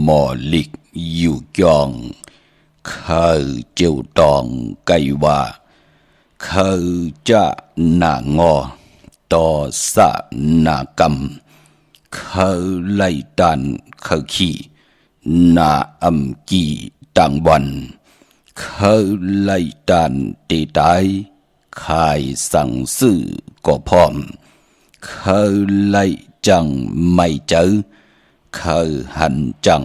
หมอลิกอยู่ยองข้าเจ้าตองไกว่าข้าจะหนางอต่อสะนากรรมข้าไล่ตันข้าขี้นาอัมกีตังวันข้าไล่ตันเตตายขายสั่งซื้อก็พร้อมข้าไล่จังไม่เจอข้าหันจัง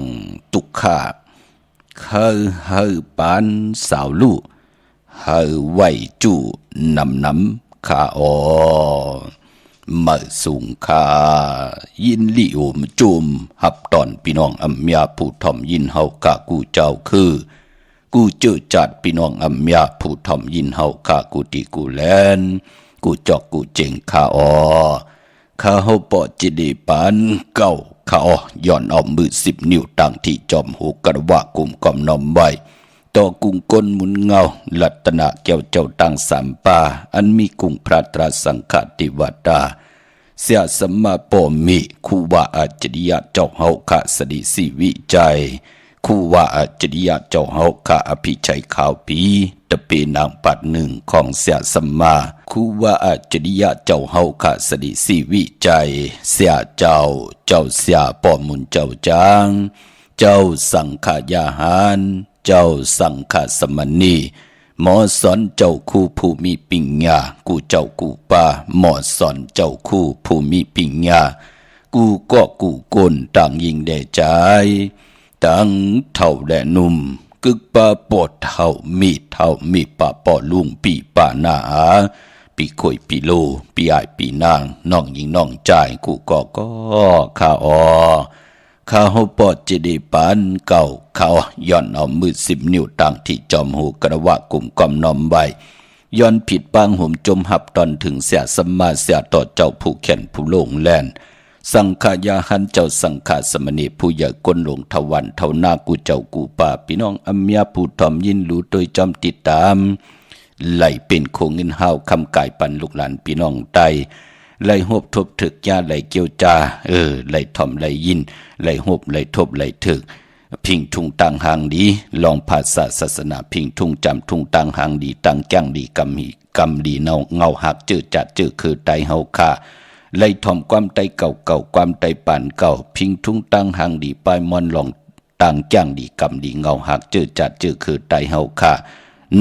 ตุกขาข้าเฮาปานสาวลูเฮาไว้จู่นำข้าอมาสูงข้ายินลิโอมจุมหับตอนพี่น้องอัมยาผู้ทอมยินเฮากะกูเจ้าคือกูเจอจัดพี่น้องอัมยาผู้ทอมยินเฮากะกูตีกูแลนกูจอกกูเจงข้าข้าเฮาปอจิดีปานเก้าข้าย้อนเอามือ10 นิ้วตั้งที่จอมหูกระวะกุมกอมนอมไว้ต่อกุ้งก้นหมุนเงาลัตนะแก้วเจ้าตั้งสามปาอันมีกุ้งพระตราสังฆติวัตตาเสียสมมาปอมิคูวาอาจริยะเจ้าเฮาขะสดิสิวิจัยคูวาอาจริยะเจ้าเฮาขะอภิชัยขาวปีตะเปนางปัดหนึ่งของเสียสมมาคูวาอาจริยะเจ้าเฮาขะสดิสิวิจัยเสียเจ้าเสียปอมุนเจ้าจางเจ้าสังขยาหารเจ้าสังฆสมณีหมอสอนเจ้าคู่ผู้มีปิญญากูเจ้ากูป่าหมอสอนเจ้าคู่ผู้มีปิญญากูก็กูกนต่างยิงได้ใจตั้งเท่าและนุ่มกึกปะปอดเท่ามีปะปอลุงปีป่าหนาปีข่อยปีโลปีอายปีนางน้องยิงน้องใจกูก็ข้าข้าเฮาปอดจิดีปานเก่าข้าย้อนเอามือ10 นิ้วตั้งที่จอมหูกระวะกุมกอมนอมไว้ย้อนผิดปางห่มจมหับตอนถึงเสียสมมาเสียต่อเจ้าผู้แข็นผู้โลงแลนสังขยาหันเจ้าสังฆสมณีผู้ใหญ่ก้นหลงทวันเท่าหน้ากูเจ้ากูป่าพี่น้องอัมยาผู้ทอมยินรู้โดยจอมติดตามไหลเป็นโคงเงินห้าวคำกายปันลูกหลานพี่น้องไตไหลหบทบถึกยาไหลเกียวจาไหลทอมไหลยินไหลหบไหลทบไหลถึกพิงทุงตังหางดีลองภาษาศาสนาพิงทุงจำทุงตังหางดีตังแก้งดีกำดีเงาหักเจอจัดเจอคือไตเฮาค่าไหลทอมความไตเก่าความไตป่านเก่าพิงทุงตังหางดีปลายมอนลองตังแก้งดีกำดีเงาหักเจอจัดเจอคือไตเฮาค่า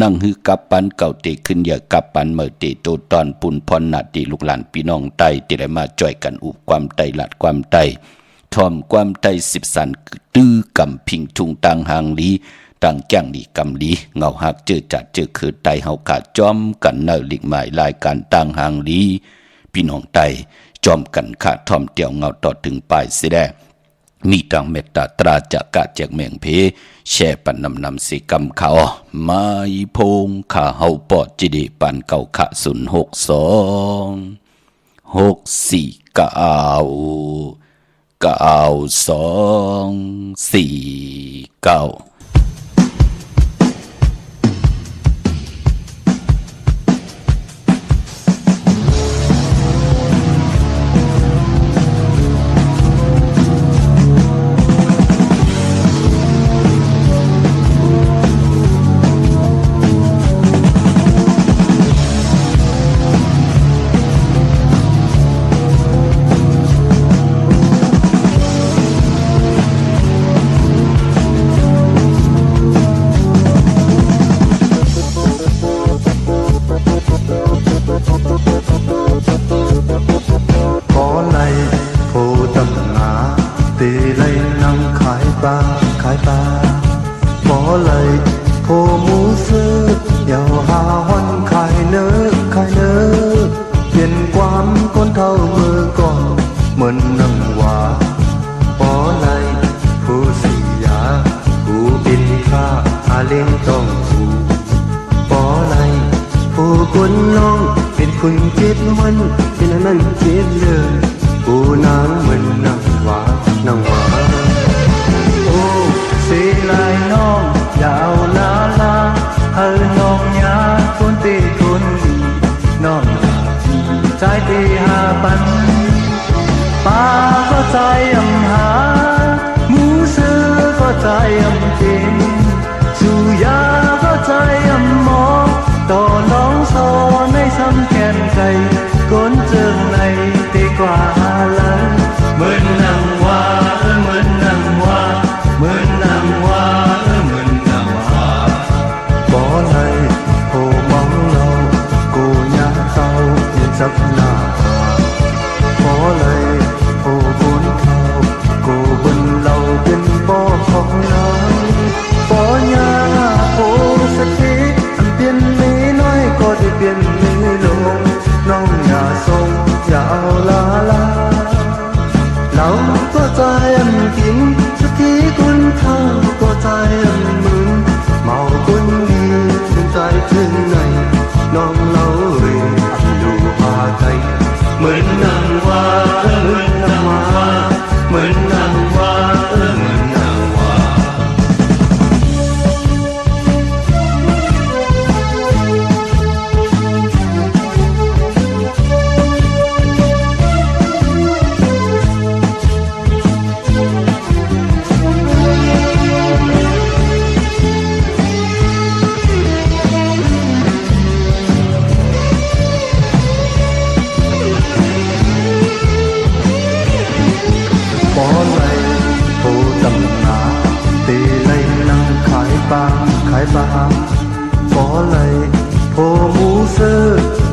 นั่งฮือกับปันเก่าเตขึ้นอย่ากับปันเมื่อเตโตตอนปุนพรนาตีลูกหลานพี่น้องไตที่ได้มาจ่อยกันอุบความไตหลัดความไตทอมความไต10 สันตื้อกำพิงทุงตังหางลีตังแก้งดีกำลีเงาหักเจอจัดเจอคือไตเฮาขาดจอมกันเนอลิกหมายรายการตังหางลีพี่น้องไตจอมกันขาดทอมเตียวเงาต่อถึงปลายเสียแดมีตังเมตตาตราจักกะแจกเมียงเพแช่ปันนำสิกรรมเขามาอีพงข้าเฮาปอดจิดีปันเก่าขะ062 6499249คนน้องเป็นคนเจ็บมันเป็นอันนั้นเจ็บเลยกูนางเหมือนนางหวานโอ้เสียลายน้องอย่าเอาลาให้น้องยาคนเตะคนดีน้องที่ใจเตะหาปันป้าก็ใจอำหามู อำเป็นสู่ยาก็ใจอำหมอต่อน้องซอในซ้ำแขนไก่ก้นเจิงในตีกว่าหลังเหมือนนางว่าเหมือนนางว่าเหมือนนางว่าเหมือนนางว่าบ่ไหลโผมองเรากูยาเต้าเห็นสับหน้าบ่ไหลโผบุญเท่ากูบนเราเป็นบ่ของน้องบ่ยาโผสติอันเปลี่ยนมีน้อยก็ได้เปลี่ยนมีลงน้องอย่าทรงอย่าเอาลาเราก็ใจอันกินสักทีคุณเท่าก็ใจอันมึนเมาคนดีถึงใจถึงไหนน้องเราอันดูพาใจเหมือนนางว่าเหมือนนางว่าเหมือนนางว่าเหมือนนางว่าบ่ไหลโผดำนาตีไหลนั่งขายปลาบ่ไหลโผหมูเสือ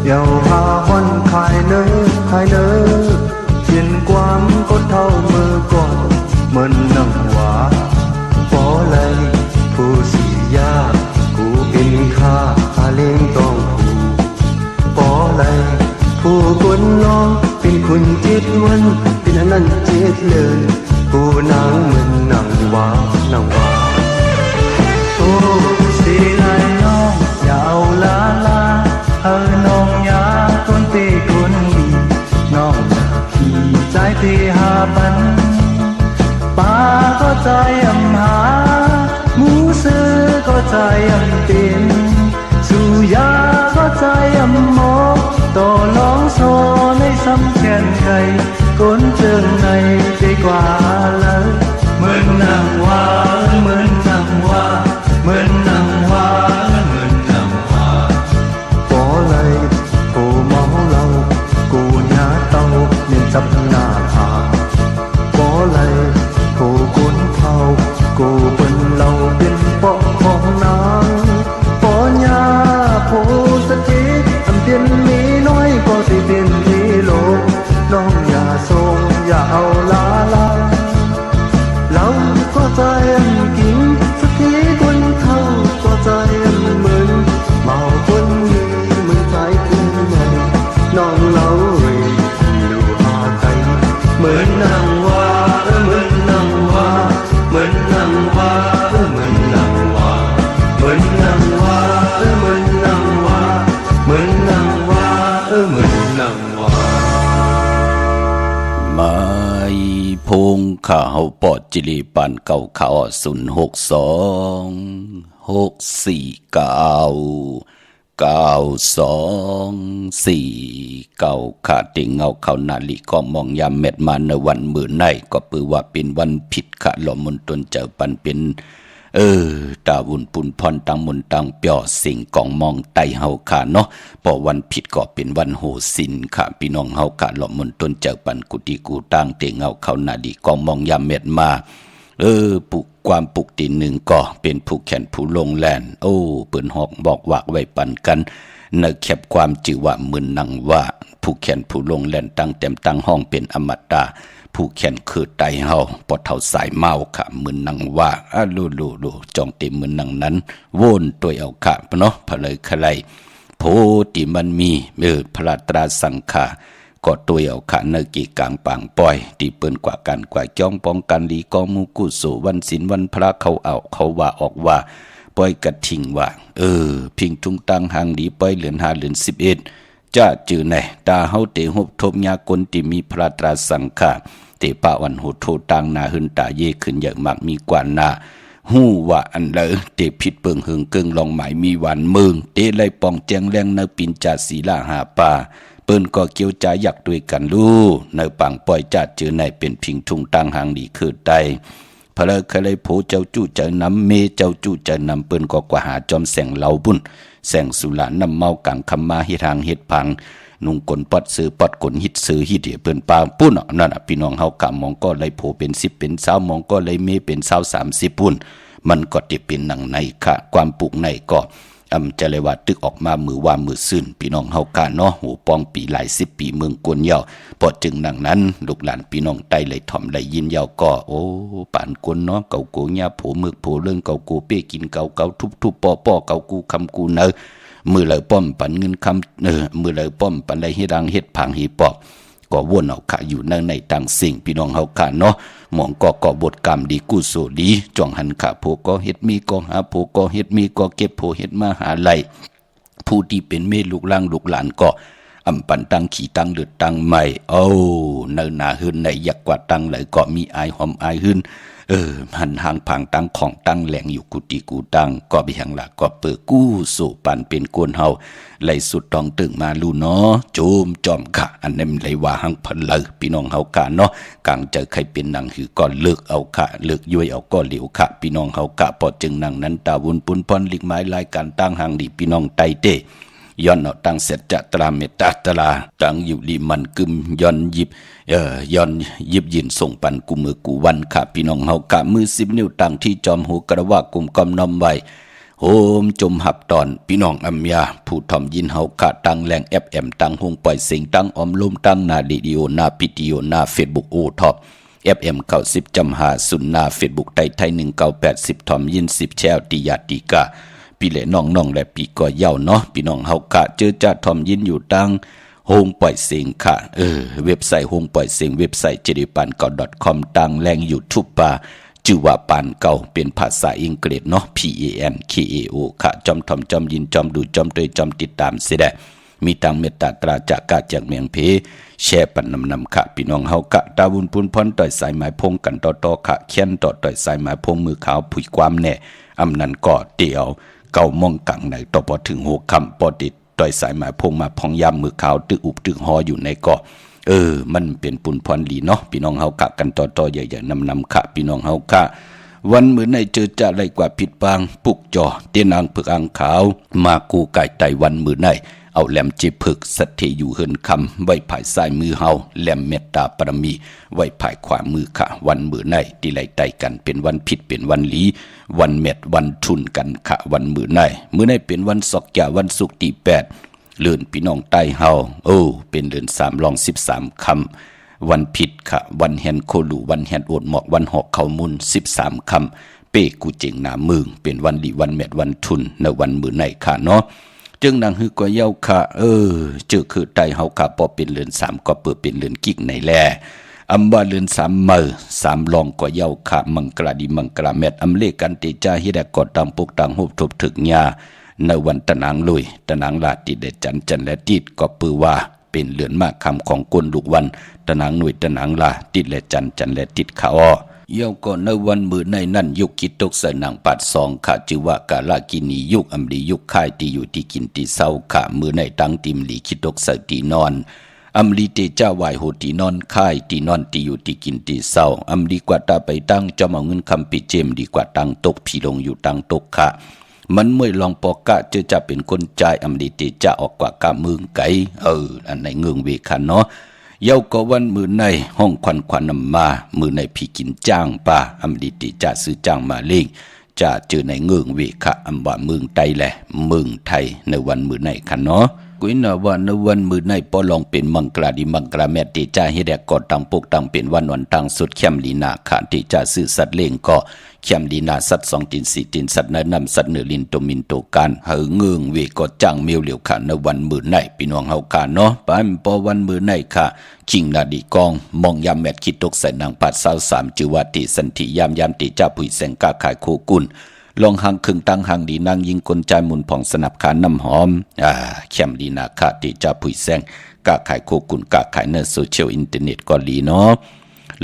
เดี่ยวพาฮอนขายเนื้อเขียนความก็เท่ามือก่อนเหมือนนังหวาบ่ไหลผู้สียากูเป็นข้าเลี้ยงต้องผู้บ่ไหลผู้คนน้องเป็นคุณจิตวันเป็นอันนั้นจิตเลยผู้นางเหมือนนางว่าโอ้สีลายน้องอย่าเอาลาน้องอย่าคนตีคนดีน้องอย่าขี่ใจตีหาบันป้าก็ใจอำหาหมูซื้อก็ใจอำเป็นสู่ยาก็ใจอำหมอต่อน้องโซในซ้ำแขนไก่ก้นเจิงในดีกว่าเลยเหมือนนางว่าเหมือนนางว่าเหมือนนางว่าเหมือนนางว่าบ่ไหลโผเมาเรากูยาเต้าเน้นจับหน้าผาบ่ไหลโผกุนเท่ากูเป็นเราเป็นป่อของนางบ่ยาโผสติอันเปลี่ยนมีน้อยก็สิเปลี่ยนมีโลกน้องอย่าทรงอย่าเอาลาเราก็ใจอันกินสักทีคนเท่าก็ใจอันเหมือนเมาคนมีเหมือนใจขึ้นใหม่น้องเราดูหาใจเหมือนนางว่าเหมือนนางว่าเหมือนนางว่าเหมือนนางว่าเหมือนนางว่าเหมือนนางว่าเหมือนนางว่าเหมือนนางว่าไม่พงข้าเฮาปอดจิริปันเก่าข่าว062 649 92 4ขาดติงเงาเขานาลีก็มองยามเม็ดมาในวันมื้อในก็ปือว่าเป็นวันผิดค่ะหล่อมนตนเจอปันเป็นตาวุนปุนพรตังมนตังเปียวสิ่งกองมองไตเฮาค่ะเนาะพอวันผิดก็เป็นวันโหสินค่ะพี่น้องเฮาค่ะหล่อมนตนเจอปันกุฏิกูตั้งเตงเงาเขานาลีกองมองยามเม็ดมาปุกความปุกตีหนึ่งก็เป็นผู้แขนผู้ลงแลนเปิ้นหอกบอกวากไว้ปันกันในแคบความจือว่ามึนนังว่าผู้แขนผู้ลงแลนตั้งเต็มตั้งห้องเป็นอมตะผู้แขนคือไตเฮาปอดเท่าสายเมาค่ะมึนนังว่าลูจองเต็มมึนนังนั้นโวนตัวเอาค่ะเนาะพะเลยคะไลโพติมันมีพระตราสังฆาก็ตัวเอาค่ะเนกีกลางปางปล่อยที่เปิ้นกว่ากันกว่าจ้องป้องกันลีกอมูกุโสวันศีลวันพระเขาเอาเขาว่าออกว่าปล่อยกระทิงว่าพิงทุงตังหางดีปล่อยเหลือน5เหลือน11จะจือไหนตาเฮาเตหบทมยากลที่มีพระตราสังฆาเตปะวันโหโทตังนาหึนตาเยขึ้นอย่างมากมีกว่านาหู้ว่าอันเลอเตผิดเปิงหึงเกิงลองหมายมีหวานเมืองเตไลปองแจงแรงเนปินจาศีลาหาป่าเปิ้นก็เกี่ยวใจอยากด้วยกันลู่ในปังปล่อยจัดจือในเป็นพิงทุงตังหางดีคือใดโพ เพลอเคยโผเจ้าจู้เจอนำเมเจ้าจู้เจอนำเปิ้นก็กว่าหาจอมแสงเหล่าบุญแสงสุรานำเมากังคำมาเฮ็ดทางเฮ็ดพังนุ่งกลปอดซื้อปอดกลฮิตซื้อฮิตเปิ้นปางปุ้นนั่นพี่น้องเฮากะมองก็เลยโผเป็น10เป็น20มองก็เลยเมเป็น20 30ปุ่นมันก็สิเป็นหนังในค่ะความปลูกในก็จะเลยว่าตึกออกมามือว่ามือซื่นพี่น้องเฮากะเนาะหูปองปีหลาย10 ปีเมืองกวนเหย้าพอจึงดังนั้นลูกหลานพี่น้องใต้เลยถ่อมได้ยินเหย้าก็โอ้ปานกวนเนาะเก่าโกญาโผมึกโผเรื่องเก่าโกเป้กินเก่าทุบๆป้อๆเก่ากูคำกูเนอมือเลยป้อมปันเงินคำมือเลยป้อมปันได้เฮ็ดรังเฮ็ดผังเฮ็ดปอกก็วนเอาขะอยู่ในต่างสิ่งพี่น้องเฮาค่ะเนาะหมองก็บทกรรมดีกุศลดีจ่องหันขะโผก็เฮ็ดมีก็หาโผก็เฮ็ดมีก็เก็บโผเฮ็ดมาหาไหลผู้ที่เป็นเมลูกหลานลูกหลานก็ปันตั้งขี่ตั้งเลือดตั้งใหม่เนินหนาหืนในยักกว่าตั้งเลยก็มีอายหอมอายหืนหันหางผังตั้งของตั้งแหลงอยู่กุฏิกูตั้งก็ไปหังหลักก็เปิดกู้สู่ปันเป็นกวนเฮาไหลสุดตองตึงมาลูเนาะโจมจอมค่ะอันนั้นเลยว่าหังพันเลยพี่น้องเฮากะเนาะกลางเจอใครเป็นนางหือก็เลิกเอาค่ะเลิกย้วยเอาก็เหลียวค่ะพี่น้องเฮากะพอจึงนางนั้นตาวุนปุนพรลิกไม้ลายการตั้งหางดีพี่น้องไตเตย้อนเอาตั้งเสร็จจะตราเมตตาตราตั้งอยู่ดีมันกึมย้อนหยิบย้อนหยิบยินส่งปันกูมือกูวันค่ะพี่น้องเฮากะมือ10 นิ้วตั้งที่จอมหูกระว่ากุมกอมน้อมไว้โฮมจมหับตอนพี่น้องอัมยาผู้ทอมยินเฮากะตั้งแรงFMตั้งหงปล่อยเสียงตั้งออมลมตั้งหน้าวิดีโอหน้าพิดีโอหน้า Facebook โอท็อป FM 90.5หน้า Facebook ไทย1980ทอมยิน10แชวติยาติกาพี่และน้องๆและพี่ก็เย้าเนาะพี่น้องเฮากะเจอจะทอมยินอยู่ตั้งโฮงปล่อยเสียงค่ะเว็บไซต์โฮงปล่อยเสียงเว็บไซต์ jedipanko.com ตั้งแรง YouTube ป่าชื่อว่าปานเก่าเป็นภาษาอังกฤษเนาะ PANKAO ค่ะจอมทอมจอมยินจอมดูจอมเตยจอมติดตามเสียได้มีตังเมตตาตราจากกาจากเมียงเพแชร์ปันนำค่ะพี่น้องเฮากะตาวุนปุนพรต่อยสายหมายพงกันต่อค่ะเขียนต่อยสายหมายพงมือขาวผุยความแน่อำนั้นก็เตียวเก่ามองกังไหนต่อพอถึงหัวคำปอติดต่อยสายหมายพงมาพองยามมือขาวตึกอุบตึกหออยู่ในเกาะมันเป็นปุนพรลีเนาะพี่น้องเฮากะกันต่อใหญ่ๆนำค่ะพี่น้องเฮากะวันมื้อในเจอจะไรกว่าผิดบางปุกจ่อเตียนางผึกอังขาวมากูไก่ไตวันมื้อในเอาแหลมจิผึกสัตเทอยู่เฮินคำไว้ภายซ้ายมือเฮาแหลมเมตตาปรมีไว้ภายขวามือค่ะวันมื้อในที่ไรไตกันเป็นวันผิดเป็นวันหลีวันเม็ดวันทุนกันค่ะวันมื้อในเป็นวันศอกยาวันศุกร์ที่8เลื่อนพี่น้องใต้เฮาเป็นเดือน3ลอง13ค่ำวันผิดค่ะวันแฮนโคลูวันแฮนโอดหมอกวันหอกเขามุน13ค่ำเป้กูเจงหน้ามึงเป็นวันดีวันเม็ดวันทุนในวันมื้อในค่ะเนาะจึงนางฮือก็เย้าค่ะเจอคือใต้เฮาค่ะพอเป็นเดือน3ก็เปิดเป็นเดือนกิกในแลอำว่าเดือน3มื้อ3ลองก็เย้าค่ะมังกราดีมังกราเม็ดอำเลกันติจาเฮ็ดก็ตังปุกตังฮูบทุบถึกญาในวันตะนางลุยตะนางลาติเดจันและติดก็ปือว่าเป็นเลือนมากคำของกวนลูกวันตะนางหน่วยตะนางลาติดและจันและติดขาวเย้าก็ในวันมื้อในนั่นยุคกิตกใส่นางปัด2ค่ะชื่อว่ากาลากินียุคอำลียุคค่ายที่อยู่ที่กินที่เศร้าค่ะมื้อในตั้งติมหลีคิตกใส่ตีนอนอำลีเตจ้าวายโหตีนอนค่ายตีนอนที่อยู่ที่กินที่เศร้าอำลีกว่าตาไปตั้งจอมเอาเงินคำปิเจมดีกว่าตั้งตกพี่ลงอยู่ตั้งตกค่ะมันเมื่อลองปอกะจะเป็นคนใจอำลีเตจะออกกว่ากะมึงไก่อันในเงืองเวคันเนาะเย้าก็วันมื้อในห้องควันนำมามื้อในพี่กินจ้างป่าอำลีเตจะซื้อจ้างมาเล่งจะเจอในเงืองเวคะอำว่าเมืองไทยแหละเมืองไทยในวันมื้อในคันเนาะกุยน่ะว่าในวันมื้อในปอลองเป็นมังกราดิมังกราแม่เตจะเฮ็ดแดกก็ตั้งปกตั้งเป็นวันตั้งสุดเข้มลีนาค่ะที่จะซื้อสัตว์เลี้ยงก็เข้มลีนาสัตว์2ตีน4ตีนสัตว์นำสัตว์เนื้อลินโตมินโตกันเฮอเงืองเวก็จ้างเมียวเหลียวค่ะในวันมื้อในพี่น้องเฮาค่ะเนาะปานปอวันมื้อในค่ะคิงนาดีกองมองยามแมดคิดตกใส่นางปัด23จือว่าติสันติยามติจะผุยแสงกาขายโคกุลลองหังครึ่งตั้งหังดีนางยิงกลใจมุนผ่องสนับขาน้ำหอมเข้มดีนาคาติจะผุยแสงกาขายโคกุลกาขายในโซเชียลอินเทอร์เน็ตก็ดีเนาะ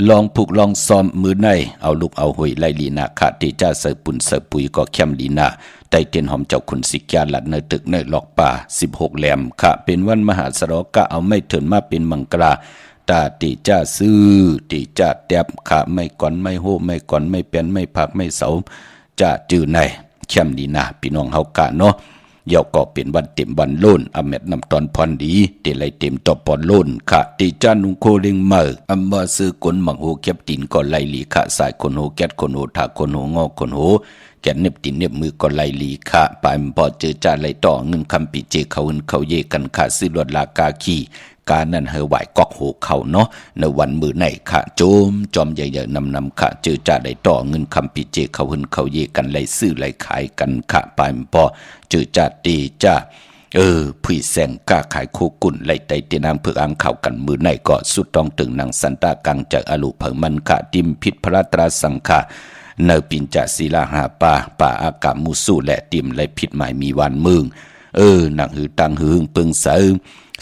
ลองผูกลองซ้อมมือในเอาลูกเอาหวยไล่ลีนาคาติจะเสือปุ่นเสือปุ๋ยก็เข้มดีนาไต่เตียนหอมเจ้าคุณสิกยาหลัดในตึกในหลอกป่า16แหลมค่ะเป็นวันมหาสรกะเอาไม่เถินมาเป็นมังกรา ตาติจ้าซื้อติจ้าแตบขาไม่ก่อนไม่โหไม่ก่อนไม่เป็นไม่ผักไม่เสาจะจื้อในเข้มดีนะพี่น้องเฮากะเนาะเยาก็เป็นวันเต็มวันโล้นอเม็ดน้ำตอนพรดีเตไลเต็มตอปอนโล้นค่ะติจานุงโคเลิงเมออำบ่ซื้อกนหมักโหเก็บตีนก็ไล่หลีค่ะสายคนโหแก๊ดคนโหถาคนโหงอคนโหแกนเน็บตีนเน็บมือก็ไล่หลีค่ะปลายพอเจอจ้าไล่ต่อเงินคำปีเจเขาหึนเขาเยกันค่ะซื้อรถลากาขี่การนั้นเฮไหวกอกโหเขาเนาะในวันมือไหนค่ะโจมจอมใหญ่ๆนำค่ะเจอจ่าได้ต่อเงินคำปีเจเขาหึนเขาเยกันไล่ซื้อไล่ขายกันค่ะปลายพอเจอจ่าตีจ้าผู้แสงกล้าขายโคกุ่นไล่ไตเตนางเพื่ออ่างข่าวกันมือไหนก็สุดต้องตึงนางสันตากังจากอลุเพิงมันค่ะดิมพิษพระตราสังฆาเนปินจะศิลาหาป่าอากามุสูและติมและพิษหมายมีวันมึงนางหือตังหือปึงเสอ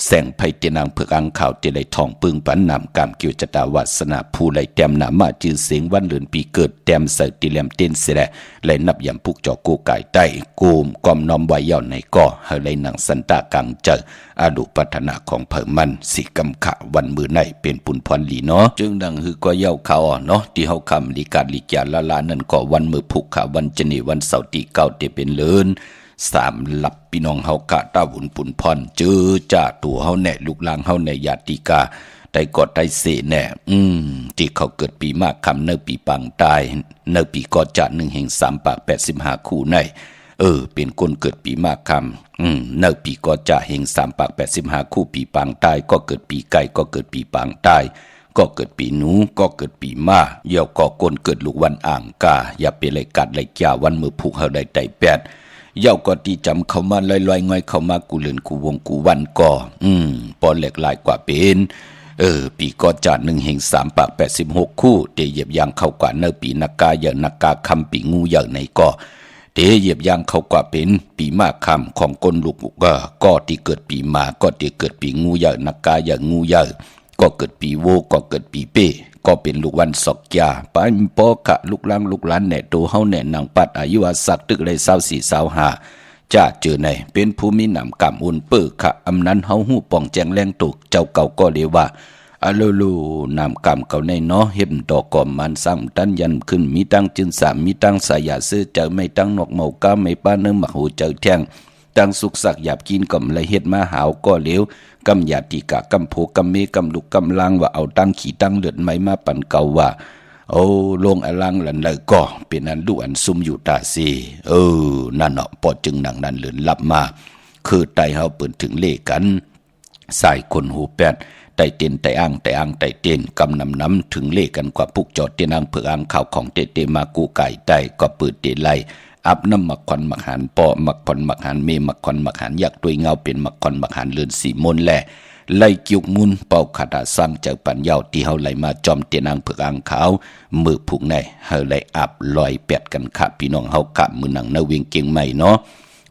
แสงไพเตนางเพื่ออ่างข่าวเตไลทองปึงปันนำกามเกี่ยวจตาวาสนาผู้ไลแต้มนามาจือเสียงวันเลือนปีเกิดแต้มเสติเลมเต้นเสละไลนับยำพุกจอกูไก่ใต้กูมกอมน้อมไว้ย่อในก่อเฮไลนางสันตากังเจออาดุปัฒนาของเผ่มันสิกำขะวันมือในเป็นปุนพรลีเนาะจึงดังหือก็เย้าเขาเนาะที่เฮาคำลิกาลิจาละลานั่นก็วันมือพุกขะวันจนีวันเสาร์ที่เก้าเตเป็นเลินสามหลับพี่น้องเฮากะตาบุญปุนพรเจอจ่าตัวเฮาแน่ลูกหลางเฮาแน่ญาติกาได้กอดได้เสแน่ที่เขาเกิดปีมากคำเนปีปังตายเนปีกอจ่า1 แห่ง 3 ปาก 85 คู่ในเป็นคนเกิดปีมากคำเนปีกอจ่าแห่ง 3 ปาก 85 คู่ปีปังตายก็เกิดปีไก่ก็เกิดปีปังตายก็เกิดปีหนูก็เกิดปีม้าเหี่ยวก็กนเกิดลูกวันอ่างกาอย่าไปเลยกัดเลยจ่าวันมือผูกเฮาได้ไตแปดเย้าก็ตีจำเข้ามาลอยๆง่อยเข้ามากูเลือนกูวงกูวันก่อปอเหล็กลายกว่าเป็นปีก็จาด1 แห่ง 3 ปาก 86 คู่เตเหยียบยางเข้ากว่าเนปีนักกาอย่างนักกาคำปีงูอย่างในก่อเตเหยียบยางเข้ากว่าเป็นปีมากคำของกลลูกก็ที่เกิดปีมาก็ที่เกิดปีงูอย่างนักกาอย่างงูอย่างก็เกิดปีโวก็เกิดปีเป้ก็เป็นลูกวันสอกยาปานปอกะลูกหลานลูกหลานแหน่โตเฮาแหน่นางปัดอายุสักตึกเลย24 25จ้าเจอในเป็นภูมินำกำอุ่นเปิ้อค่ะอำนั้นเฮาฮู้ป้องแจงแรงตุกเจ้าเก่าก็เรียกว่าอะโลโลนำกำเก่าในเนาะเฮ็ดดอกก่อมันซ้ำตันยันขึ้นมีตั้งจึนสามมีตั้งสายาซื้อเจอไม่ตั้งนกเมากาไม่ป้าเนื้อหมักหูเจอแท่งตั้งสุกสักหยาบกินก็เลยเฮ็ดมาหาวก็เหลวกำยาติกะกำโพกำเมกำลุกกำลังว่าเอาตั้งขี่ตั้งเลือดไม้มาปั่นเก่าว่าลงอลังหลันเลยก็เป็นอันดูอันซุ่มอยู่ตาซีนั่นเนาะปอจึงหนังนั้นเลือนลับมาคือไตเฮาเปิดถึงเลกันสายคนหูแปดไตเต้นไตอ่างไตอ่างไตเต้นกำน้ำถึงเลกันกว่าพุกจอดเตนางเผือกอ่างข่าวของเตมากูไก่ไตก็เปิดเตไลอับน้ำหมักควันหมักหันปอหมักควันหมักหันเมหมักควันหมักหันยักตัวเงาเป็นหมักควันหมักหันเลือนสีมนแลไล่กิวมุนเป่าขาดาซ้ำจากปัญญาที่เฮาไหลมาจอมเตียนางเผือกอ่างขาวมือผูกในเฮาไหลอับลอยแปดกันค่ะพี่น้องเฮากะมือหนังนาเวียงเกียงใหม่เนาะ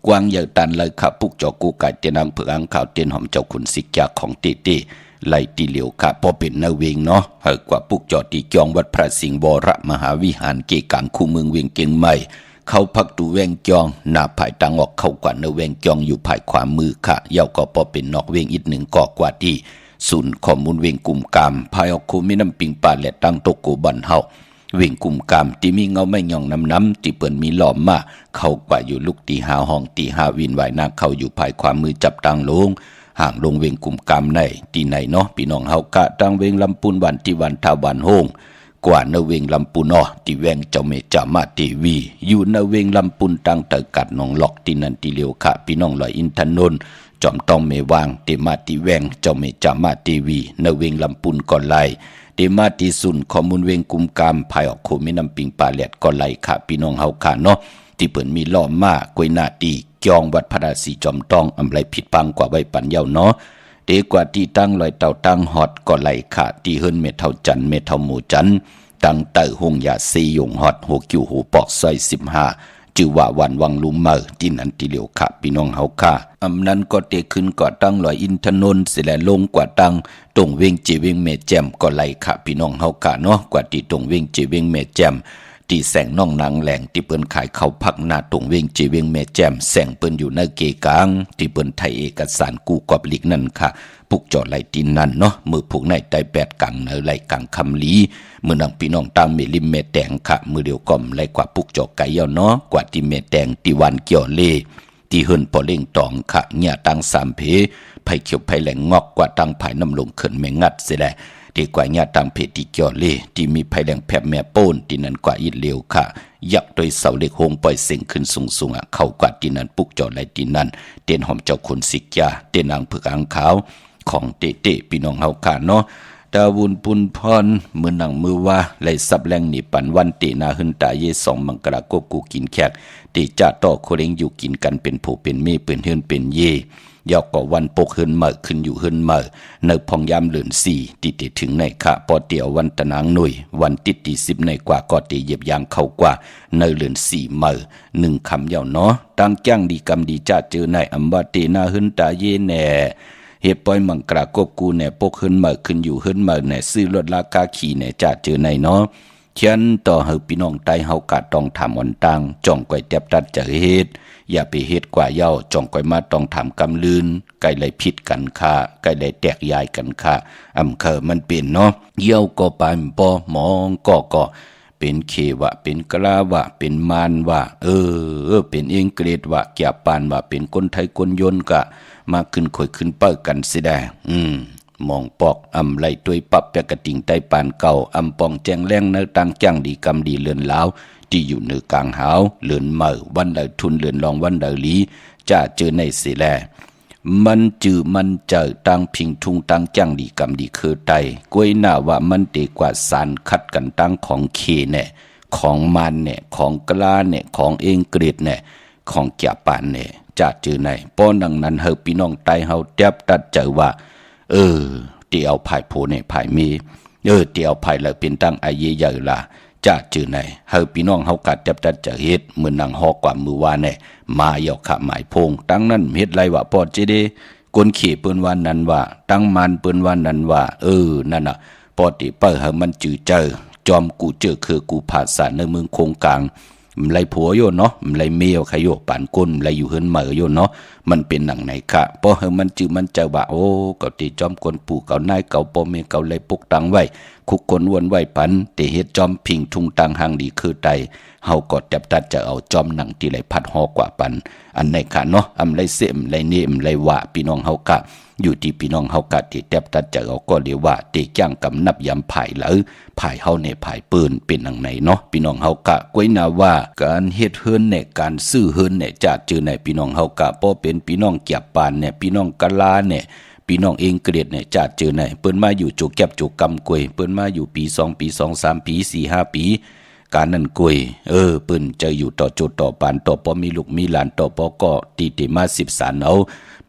กวางใหญ่ตันเลยค่ะปุกจอกูไก่เตียนางเผือกอ่างขาวเตียนหอมเจ้าขุนสิกยาของเต้ไล่ตีเหลียวค่ะพอเป็นนาเวียงเนาะเฮากว่าปุกจอตีจองวัดพระสิงห์วรมหาวิหารเกกังคู่เมืองเวียงเกียงใหม่เขาพักตูแวงจองหน้าภายตังออกเข้ากว่าเนแวงจองอยู่ภายขวามือค่ะเย้าก็พอเป็นนอกเวงอีกหนึ่งก่อกว่าที่ศูนย์ข้อมูลเวงกลุ่มกามภายออกคูมีน้ำปิงป่าและตั้งโตโกบันเฮาเวงกลุ่มกามที่มีเงาไม่ย่องน้ำที่เปิ่นมีหลอมมาเข้ากว่าอยู่ลูกตีหาห้องตีหาวินไหวนาเข้าอยู่ภายขวามือจับตังลงห่างลงเวงกลุ่มกามในที่ไหนเนาะพี่น้องเฮากะตั้งเวงลำปูนวันที่วันทาวันโฮงกว่าเนเวงลำปูนที่แวงเจ้าเมจามาทีวีอยู่เนเวงลำปูนตั้งแต่กัดน้องหลอกที่นันที่เลียวค่ะพี่น้องลอยอินทนนท์จอมต้องเมวางเตมาที่แวงเจ้าเมจามาทีวีเนเวงลำปูนก่อนไลเตมาที่สุนข้อมูลเวงกุมกามภายออกโคมินำปิงปลาแหลดก่อนไลค่ะพี่น้องเฮาค่ะเนาะที่เปิ่นมีล้อมมากกวยหน้าตีจองวัดพระราศีจอมต้องอำไรผิดปังกว่าใบปันเย้าเนาะเดกว่าที่ตั้งลอยเต่าตั้งฮอดก่อนไลค่ะที่เฮิรนเมเท่าจันเมเท่าหมูจันตั้งเต่าหงยาซีหยงฮอดหัวคิวหูปอกซอย15จือว่าวันวังลุมเมอที่นันที่เหลียวค่ะพี่น้องเฮาค่ะอำนั้นก็เตขึ้นก่อตั้งลอยอินทนนท์เสร็จแล้วลงกว่าตั้งตรงเวงจีเวงเมแจมก็ไล่ค่ะพี่น้องเฮาค่ะเนาะกว่าที่ตรงเวงจีเวงเมแจม ท ตีแสงน้องนางแหลงที่เปิ้นขายข้าวผักหน้าตรงเวงจีเวงแม่แจ่มแสงเปิ้นอยู่ในเกกางที่เปิ้นไทยเอกสารกู้กอบลิกนั่นค่ะปุกจอดไหลตีนนั่นเนาะมือผูกในใต้แปดกังในไหลกังคำลีมือนังพี่น้องตามเมลิมเมแตงค่ะมือเดียวก่อมไหลกว่าปุกจอไก่เยาเนาะกว่าที่เมแตงที่วันเกี่ยวเล่ที่เฮินปอเล่งตองค่ะเนี่ยตังสามเพไผ่เขียวไผ่แหลงงอกกว่าตังไผ่น้ำลงเขินแมงัดเสียแหละดีกว่าญาตามเพติเกี่ยวเล่ที่มีไผ่แหลงแผบแม่โป้นที่นั่นกว่าอิดเลวค่ะยักโดยเสาเหล็กโฮงปล่อยเสียงขึ้นสูงเข้ากว่าที่นั่นปุกจอดไหลที่นั่นเตียนหอมเจ้าคนสิกยาเตียนนางผึกอ่างขาวของเตะพี่น้องเฮาค่ะเนาะดาวุนปุนพรมือหนังมือว่าไหลซับแรงหนีปันวันเตนาหึนตาเยสองมังกรากบกูกินแขกเตจ่าต่อโคเรงอยู่กินกันเป็นผู้เป็นเม่เป็นเฮือนเป็นเยยอกก็วันปกเฮือนเมื่อขึ้นอยู่เฮือนเมื่อเนิกพองยามเหลือนสี่ติดถึงในค่ะปอเตียววันตะนางหน่วยวันติดตี10ในกว่าก็ตีเหยียบยางเข้ากว่าเนิเหลือนสี่เมื่อ1คำยาวเนาะตั้งจ้างดีกรรมดีจ่าเจอในอัมบาเตนาหึนตาเยแน่เฮ็ดปล่อยมังกรากบกูแน่ปกเฮือนเมื่อขึ้นอยู่เฮือนเมื่อแน่ซื้อรถราคาขี่แน่จ่าเจอในเนาะเขียนต่อเฮาพี่น้องใต้เฮากะต้องถามอ่อนตังจ้องก้อยแตบตัดจะเฮ็ดอย่าไปเฮ็ดกว่าเย้าจ้องก้อยมาต้องถามกำลืนไกลไหลผิดกันค่ะไกลไหลแตกยายกันค่ะเคอมันเป็นเนาะเย้าก็ปานบ่มองก็เป็นเควะเป็นกลาวะเป็นมานวะเป็นอังกฤษวะแก่ปานวะเป็นคนไทยคนยนต์กะมาขึ้นค่อยขึ้นเปิ้กันสิได้มองปอกไหลตัวยปับแปกระติ่งใต้ปานเก่าปองแจงแรงเนื้อตังจ้างดีกำดีเลือนลาวที่อยู่เหนือกลางหาวเลือนเมื่อวันเดาทุนเลือนรองวันเดาลีจะเจอในสิแลมันจือมันเจอตังพิงทุงตังจ้างดีกำดีคือไตกล้วยหน้าว่ามันเตกว่าสารคัดกันตังของเคเนี่ยของมันเนี่ยของกล้าเนี่ยของเองกฤษเนี่ยของแก่ปานเนี่ยจะเจอในป้อนดังนั้นเฮาพี่น้องไตเฮาแทบตัดเจอว่าเตียวภายโพในภายมีเตียวภายเลยเป็นตั้งอายุใหญ่ละจะจือไหนเฮาพี่น้องเฮากัดจับตัดจะเฮ็ดมือนังฮอกว่ามือว่าแน่มาเยาขะหมายพงตั้งนั้นเฮ็ดไรว่าพอเจเดกนขี่เปิ้นว่านั้นว่าตั้งมันเปิ้นว่านั้นว่านั่นน่ะพอติเปิ้เฮามันจือเจอจอมกูเจอคือกูภาษาในเมืองคงกลางไรผัวโยเนาะไรเมียวใครโยปานก้นไรอยู่เฮินเหมอโยเนาะมันเป็นหนังไหนค่ะเพราะเฮมันจือมันเจอว่าโอ้เก่าตีจอมคนปู่เก่านายเก่าปอเมเก่าไรปุกตังไว้คุกคนวนไว้ปันเตเฮ็ดจอมพิงทุงตังหางดีคือไตเฮาก็จับตัดจะเอาจอมหนังที่ไรพัดฮอกว่าปันอันไหนค่ะเนาะไรเสมไรเนมไรวะพี่น้องเฮากะอยู่ที่พี่น้องเฮากะที่แทบตัดจะเอาก็เรียกว่าเตจ้างกำนับยำภายหรือภายเฮาในภายปืนเป็นหนังไหนเนาะพี่น้องเฮากะกวยนาว่าการเฮ็ดเฮือนในการซื้อเฮือนเนี่ยจะจือในพี่น้องเฮากะบ่เป็นพี่น้องเกียบปานเนี่ยพี่น้องกะลาเนี่ยพี่น้องเองเกลียดเนี่ยจะเจอไหนเปิ้นมาอยู่จุกแก็บจุกกำกวยเปิ้นมาอยู่ปี2ปี2 3ปี4 5ปีการนั้นกวยเปิ้นจะอยู่ต่อจุดต่อปานต่อปอมีลูกมีหลานต่อปอก็ตีมา10สารเอา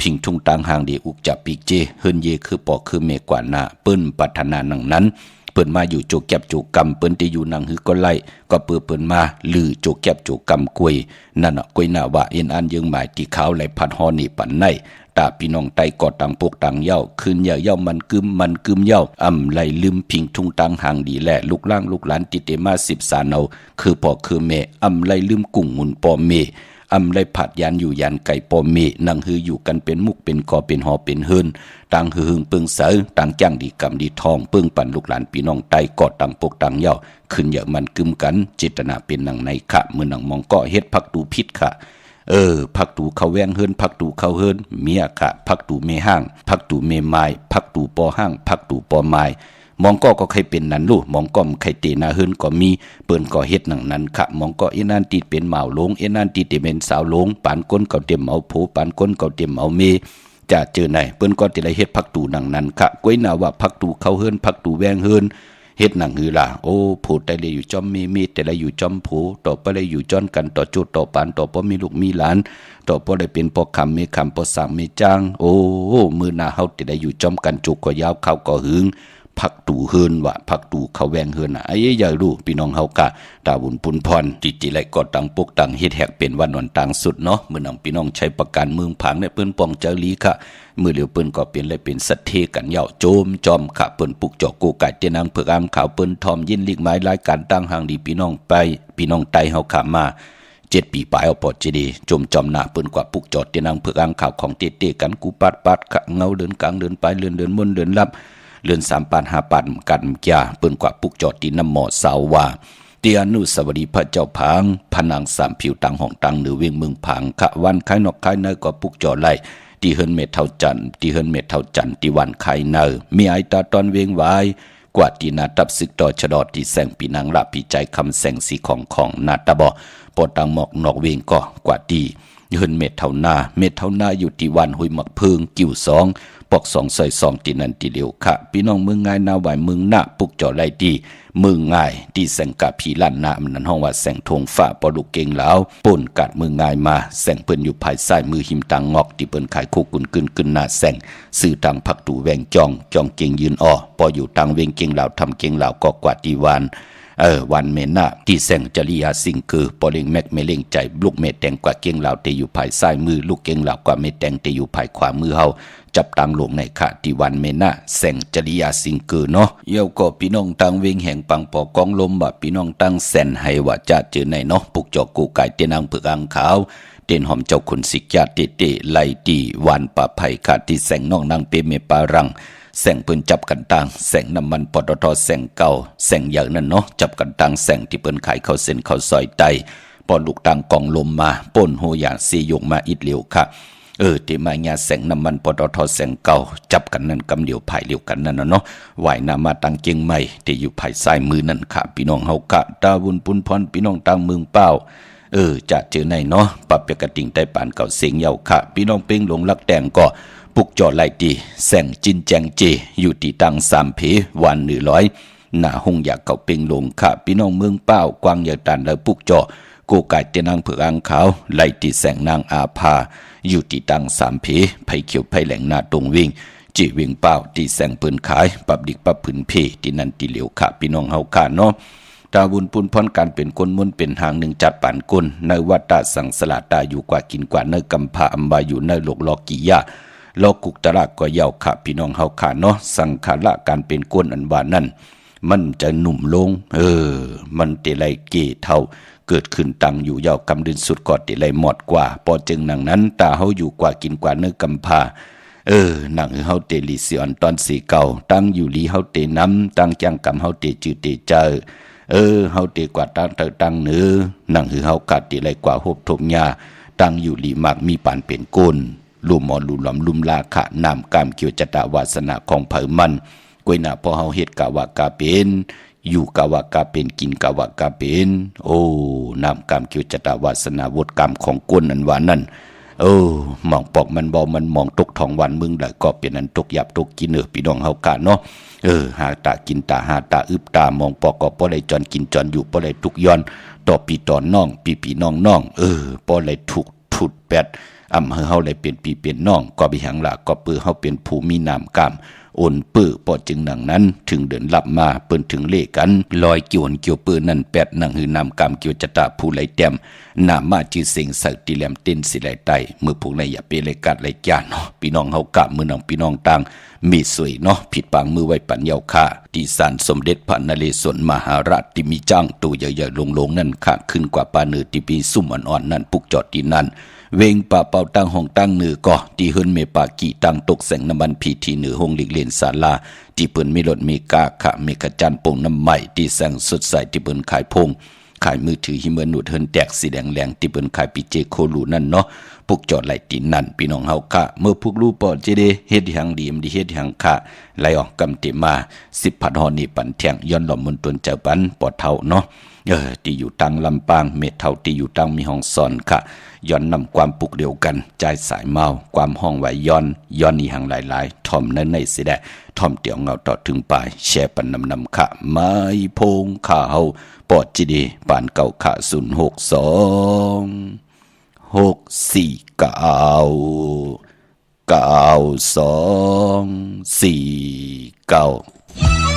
พิงทุ่งตังหางดีอุกจับปีกเจเฮินเยคือปอคือเมกว่าหน้าเปิ้นพัฒนานังนั้นเปิ้นมาอยู่จุกแก็บจุกกำเปิ้นที่อยู่นังหือก็ไล่ก็เปิ้นมาลือจุกแก็บจุกกำกวยนั่นน่ะกวยหน้าว่าเอ็นอันยังหมายที่เขาไหลพัดฮอนี่ปันในตาพี่น้องไตก่อตังพวกตังเย้าคืนเย้ามันกึมเย้าไหลลืมพิงทุ่งตังหางดีแหละลูกล่างลูกหลานติเตมา10สานเอาคือปอคือเมไหลลืมกุ้งมุนปอเมไรผัดยันอยู่ยันไก่ปอเมนังฮืออยู่กันเป็นมุกเป็นกอเป็นหอเป็นเฮินต่างหือปึงเสอต่างจ้างดีกำดีทองปึงปั่นลูกหลานพี่น้องไตกอดตังปกตังเย้าขึ้นเยอะมันกึมกันจิตนาเป็นนังในค่ะมือนังมองก็เฮ็ดพักดูพิษค่ะพักตูเขาแวงเฮินพักตูเขาเฮินเมียค่ะพักตูเมห้างพักตูเมไม้พักตูปอห้างพักตูปอไม้มองก็เคยเป็นนั้นลูกมองก็ใครเตนาเฮินก็มีเปิ้นก็เฮ็ดหนังนั้นค่ะมองก็อีนั่นติดเป็นหม่าวลงอีนั่นติดเป็นสาวลงปานก้นก็เต็มเอาโผปานก้นก็เต็มเอาเมจะเจอไหนเปิ้นก็ติได้เฮ็ดพักตูหนังนั้นค่ะก้อยหน้าว่าพักตูเขาเฮินพักตูแวงเฮินเฮ็ดหนังหือล่ะโอ้โผแต่ละอยู่จอมมีแต่ละอยู่จอมโผต่อไปเลยอยู่จ้อนกันต่อจุดต่อปานต่อบ่มีลูกมีหลานต่อบ่ได้เป็นพ่อคำมีคำพ่อสามมีจ้างโอ้มือหน้าเฮาติได้อยู่จอมกันจุกก็ยาวเข้าก็หึง พักตู่เฮินว่าพักตู่เขาแวงเฮินไอ้อย่ารู้พี่น้องเฮากะตาบุญปุนพรจิไหลก็ตังปกตังเฮ็ดแหกเป็นวันนอนต่างสุดเนาะมื้อน้องพี่น้องใช้ประกันเมืองผังเนี่ยเปิ้นป้องเจลีค่ะมื้อเหลียวเปิ้นก็เป็นเลยเป็นสัตเทกันเหย่าโจมจอมค่ะเปิ้นปุกจอกกูไก่เตนางเผือกอามขาวเปิ้นทอมยินลีกไม้รายการตั้งห่างดีพี่น้องไปพี่น้องไตเฮาขามา7 ปีปลายเอาปอดเจดีจมจอมหน้าเปิ้นกว่าปุกจอดเตนางเผือกอามขาวของเตกันกูปัดค่ะเงาเดินกลางเดินไปเดินมนเดินลับเลื่อน3 ปาน5 ปานกันยาเปิ้นกว่าปุกจอดที่น้ำหมอสาวว่าเตียนุสวัสดีพระเจ้าผางผนัง3 ผิวตังห้องตังเหนือเวียงเมืองผางขะวันคายนอกคายในก็ปุกจอดไล่ที่เฮิรนเมเท่าจันที่เฮิรนเมเท่าจันที่วันคายเนอมีไอตาตอนเวียงไว้กว่าที่นาตับศึกต่อชะดอที่แสงปีนางละปีใจคำแสงสีของนาตาบ่ปอตังหมอกนอกเวียงก็กว่าที่เฮิรนเมเท่านาอยู่ที่วันหุยหมักเพิงกิ่ว2ปอก2 ซอย 2ที่นั่นที่เดียวค่ะพี่น้องเมืองง่ายนาไหวเมืองหน้าปุกจอไล่ดีเมืองง่ายที่แสงกะผีลั่นหน้ามันนั้นห้องว่าแสงทงฟ้าปอลูกเก่งแล้วป่นกัดเมืองง่ายมาแสงเปิ้นอยู่ภายซ้ายมือหิมตังงอกที่เปิ้นขายคู่กุนขึ้นหน้าแสงสื่อตังผักตู่แวงจองเก่งยืนอ้อปออยู่ตังเวงเก่งเหล่าทำเก่งเหล่าก็กว่าที่วันเมน่าที่แสงจริยาสิ่งคือปอเล็งแม็กเมเล่งใจลูกเมแตงกว่าเก่งเหล่าเตอยู่ภายซ้ายมือลูกเก่งเหล่ากว่าเมแตงเตอยู่ภายขวามือเฮาจับตังลงในค่ะที่วันเมน่าแสงจริยาสิ่งคือเนาะเยี่ยวก็พี่น้องตังเวงแห่งปังปอกองลมบ่พี่น้องตังแสนให้ว่าจะเจอในเนาะปุกจอกกูไก่เตนางเผือกอังขาวเต้นหอมเจ้าขุนสิกยาเตไลตีวันปะไผ่ค่ะที่แสงน้องนางเปเมปารังแสงเปิ้นจับกันตังแสงน้ำมันปตทแสงเก่าแสงอย่างนั้นเนาะจับกันตังแสงที่เปิ้นขายเข้าเส้นเข้าซอยไตปอลูกตังกองลมมาป่นโหอย่างซียงมาอิดเหลียวค่ะที่มาญาแสงน้ำมันปตทแสงเก่าจับกันนั่นกำเหลียวภายเหลียวกันนั่นเนาะว่ายน้ำมาตังเกียงใหม่ที่อยู่ภายซ้ายมือนั่นค่ะพี่น้องเฮากะตาบุญปุนพรพี่น้องตังเมืองเป้าจะเจอในเนาะปรับเปกระติ่งใต้ปานเก่าเสียงเหยาค่ะพี่น้องเป้งหลงลักแตงก็ปุกจอไล่ตีแสงจินแจงเจอยู่ที่ตัง3 เพวัน100หน้าหงอยากเก่าเป้งหลงค่ะพี่น้องเมืองเป้ากวางเหยาตันแล้วปุกจอกูไก่เตนางเผือกอังขาวไล่ตีแสงนางอาภาอยู่ที่ตัง3 เพไผเขียวไผแหลงหน้าตรงวิ่งจีวิ่งเป้าที่แสงปืนขายปับดิกปับผืนเพที่นั่นที่เหลียวค่ะพี่น้องเฮาค่ะเนาะตาบุญปุนพรการเป็นคนมุนเป็นหางหนึ่งจัดป่านกุนในวัดตาสังสลาตาอยู่กว่ากินกว่าในกำพาอัมบาอยู่ในโลกลอกิยะโลกุกตระก็เยาค่ะพี่น้องเฮาค่ะเนาะสังขารการเป็นก้นอันว่านั่นมันจะหนุ่มลงมันเตไลเกเท่าเกิดขึ้นตั้งอยู่ยาวกำดินสุดกอดเตไลหมดกว่าพอจึงหนังนั้นตาเฮาอยู่กว่ากินกว่าเนื้อกำพาหนังเฮาเตลีเสียอนตอนสีเก่าตั้งอยู่ลีเฮาเตน้ำตั้งจังกำเฮาเตจืดเตเจอเฮาเตกว่าตั้งเนื้อหนังเฮากัดเตไลกว่าหบทมยาตั้งอยู่ลีมากมีปานเป็นก้นลุ่มหมอนลุ่มหลอมลุ่มลาขะนำกามเกี่ยวจตาวาสนาของเผอมันกวยหน้าพอเฮาเฮ็ดกะว่ากะเป็นอยู่กะว่ากะเป็นกินกะว่ากะเป็นนำกามเกี่ยวจตาวาสนาวดกรรมของก้นนั้นว่านั่นมองปอกมันเบามันมองตกทองวันมึงได้ก็เป็นอันตกหยับตกกินพี่น้องเฮากะเนาะหาตากินตาหาตาอึบตามองปอกก็บ่ได้จอนกินจอนอยู่บ่ได้ทุกย้อนต่อปีต่อน้องปีน้องบ่ได้ทุกทุดแปดเฮาเลยเป็นปีเป็นน้องก็ไปหังละก็ปื้อเฮาเป็นผู้มีนามกามโอนปื้อปอจึงหนังนั้นถึงเดินลับมาเปิ้นถึงเลกันลอยเกี่ยวเกี่ยวปื้อนั่นแปดหนังหือนามกามเกี่ยวจตาผู้ไหลแต้มนามาจื้อเสียงสักติแหลมเต้นสิไหลไตมือพวกในอย่าเปเลกัดไหลจานเนาะพี่น้องเฮากะมือน้องพี่น้องต่างมีสวยเนาะผิดปางมือไว้ปัญญาค่ะที่ศาลสมเด็จพระนเรศวรมหาราชที่มีจ้างตัวใหญ่ๆลงนั่นค่ะขึ้นกว่าปาเนือที่ปีซุ่มอ่อนๆนั่นปุกจอดที่นั่นเวงป่าเป่าตั้งห้องตั้งเหนือก็ที่เฮิรนเมปากีตั้งตกแสงน้ำมันพีทีเหนือห้องหลีกเลียนศาลาที่เปิ้นมีรถมีกาขะมีกระจันโป่งน้ำใหม่ที่แสงสดใสที่เปิ้นขายพงขายมือถือหิมะหนุดเฮิรนแตกสีแดงแหลงที่เปิ้นขายปีเจโคลูนั่นเนาะพวกจอดไหลตีนั่นพี่น้องเฮากะเมื่อพวกลูกปอดเจเดเฮ็ดหังดีมดีเฮ็ดหังคะไหลออกกำติมา10 พันฮอนี่ปันแทงย้อนหล่อมมนตนเจ้าปันปอดเท่าเนาะที่อยู่ตังลำปางเม็ดเท่าที่อยู่ตังมีห้องสอนค่ะย้อนนำความปลุกเดียวกันใจสายเมาความห้องไหวย้อนนี่หังหลายๆทอมนั้นในสิได้ทอมเตียวเงาต่อถึงปลายแช่ปันนำค่ะไม้พงข่าวปอดจีดีปานเก่าค่ะ062 649 92 4 9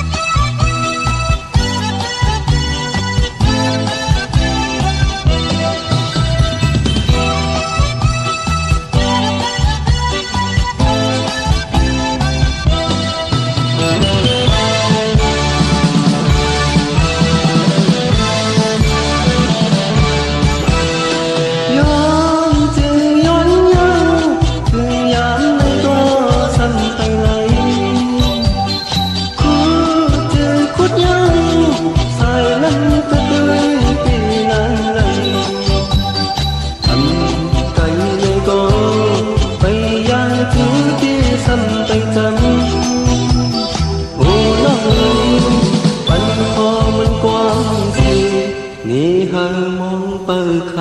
你还望不靠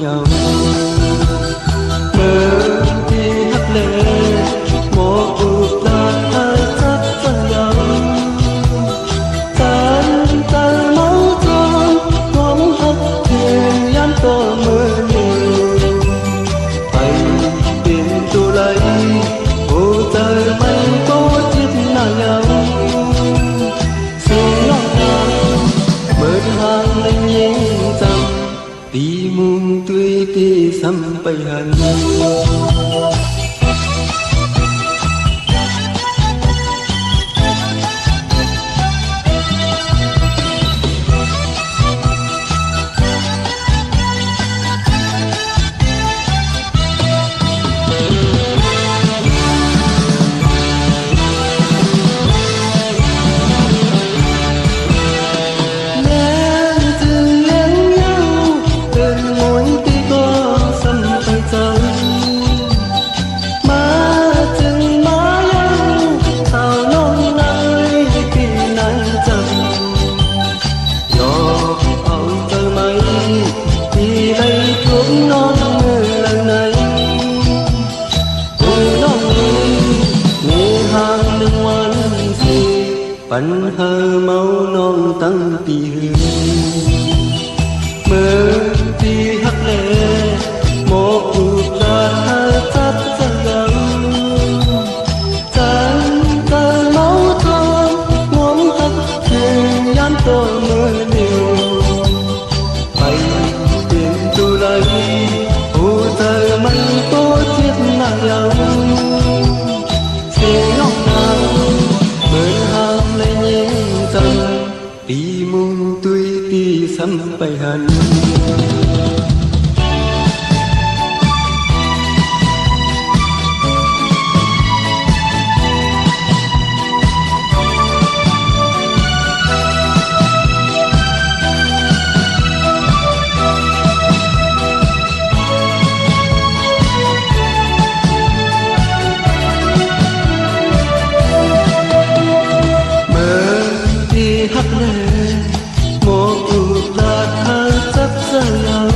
nhau mơ thì hắt lệ một cuộc là hai chắc chân nhau tan tan máu thơm ngóng hắt thuyền dám to mơ nhiều anh tìm tu lấy ô trời mây có chiếc nào nhau sương lòng nào mơ hàng lên nheng trầm đi muôn tươi đi sampai hanya Bánh hơ máu non tăng tì hương mơ thì hắt lệ một cuộc là hai chắc chân gắng tan tan máu thơm ngóng hắt thuyền dám tôi mơ điều bay tìm tu lấy ô trời mây có chiếc nào nhau sẽ lòng nào di muôn tươi đi sampai hanya hắt lệ một cuộc là hai chắc chân nhau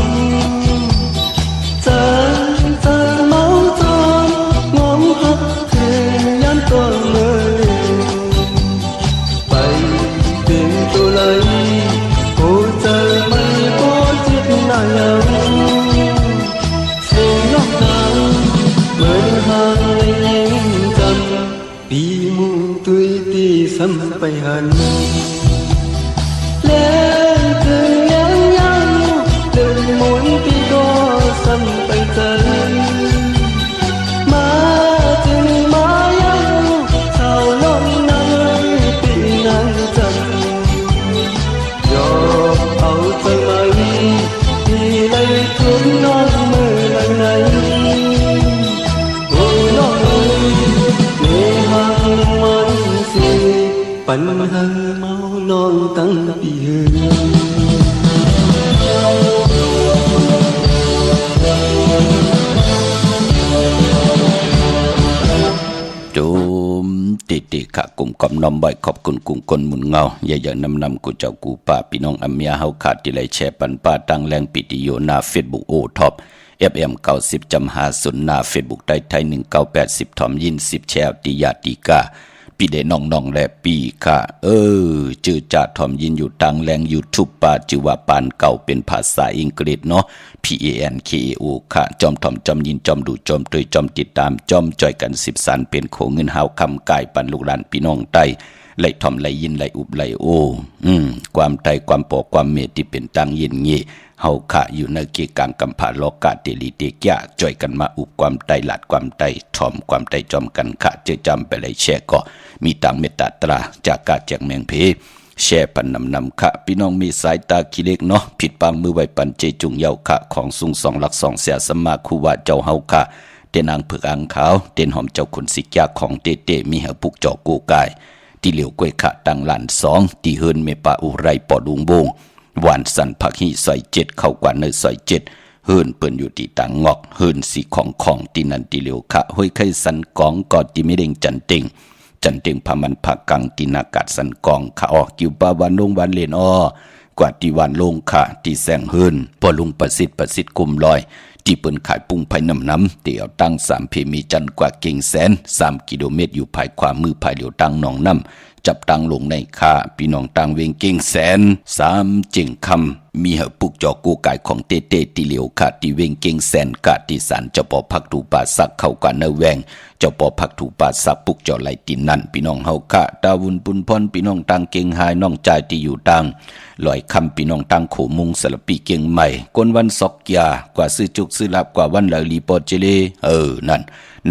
tan tan máu thơm ngóng hắt thuyền dám tôi mơ bay tìm tôi lấy ô trời mây có chiếc nào nhau sương lòng nào mơ hàng lên nheng trầm đi muôn tươi đi sampai hanya lên từng nhắn nhắn đừng muốn đi có sampai tới mà từng má nhắn sao lòng nơi bị nắng trầm do áo trời mây thì lấy thương non mơ lần này ôi nó ơi nghe hàng mây gì bánh hơ máu non tăng tì hương Chum titik khak kum kom nom bai khop kun kum kon mun ngau ya ya nam ku chau ku pa พี่น้องอเมียเฮาขาดที่ไลแชร์ปันป้าตั้งแรงปิติโยหน้า Facebook โอท็อป FM 90.50หน้า Facebook ได้ไทย1980ทอมยิน10แชร์ติยาติกาปีเดน้องๆและปีค่ะจื่อจ่าทอมยินอยู่ทางแรง YouTube ป่าจื่อว่าปานเก่าเป็นภาษาอังกฤษเนาะ PANKAO ค่ะจอมทอมจอมยินจอมดูจอมตรยจอมติดตามจอมจ่อยกัน10สันเป็นโขเงินหาวคำกายปันลูกหลานพี่น้องใต้ไหลทอมไหลยินไหลอุบไหลโอความไตความปอกความเมตที่เป็นตังยินงี้เฮาขะอยู่ในเกกังกัมพาโลกาเตลิเตกะจ่อยกันมาอุบความไตหลัดความไตทอมความไตจอมกันขะเจจำไปเลยแช่ก็มีตังเมตตาตราจากกาแจกแมงเพแช่ปันนำขะพี่น้องมีสายตาขี้เล็กเนาะผิดปางมือไว้ปันเจจุงเยาขะของสุง2หลัก2เสียสมาคูว่าเจ้าเฮาขะเตนางผึกอังขาวเตนหอมเจ้าคนสิกยาของเตมีหปุกจอกูกายที่เหลียวกล้วยขะตังหลาน2ที่เฮินเมปาอุไรปอดุงบงหวานสันผักหีซอย7เข้ากว่าเนยซอย7เฮินเปิ้นอยู่ที่ต่างงอกเฮินสีของที่นันที่เหลียวขะห้อยไข่สันกองกอดที่ไม่เด้งจันเต็งพามันผักกังที่นากาศสันกองขะออกกิวปาวานงวันเลนอ กว่าที่วันลงค่ะที่แสงเฮินพอลุงประสิทธิ์กุมลอยที่เปิ้นขายปุ้งไผ่น้ำเตี่ยวตั้ง3เพมีจันกว่าเก่งแสน3กิโลเมตรอยู่ภายขวามือภายเหลียวตั้งหนองน้ำจับตั้งลงในค่าพี่น้องตั้งเวงเก่งแสน3จิงคำมีเหปุกจอกูกายของเตเตที่เหลียวค่ะที่เวงเก่งแสนกะที่สารเจ้าปอพักถูป่าสักเข้ากันเนแวงเจ้าปอพักถูป่าสักปุกจอไหลตินนั่นพี่น้องเฮาค่ะดาวุนปุนพรพี่น้องตั้งเก่งหายน้องใจที่อยู่ตั้งลอยคำพี่น้องตั้งโขมุงสลับปีเก่งใหม่กวนวันซอกยากว่าซื้อจุกซื้อลับกว่าวันเหลาลีปอเจเลนั่น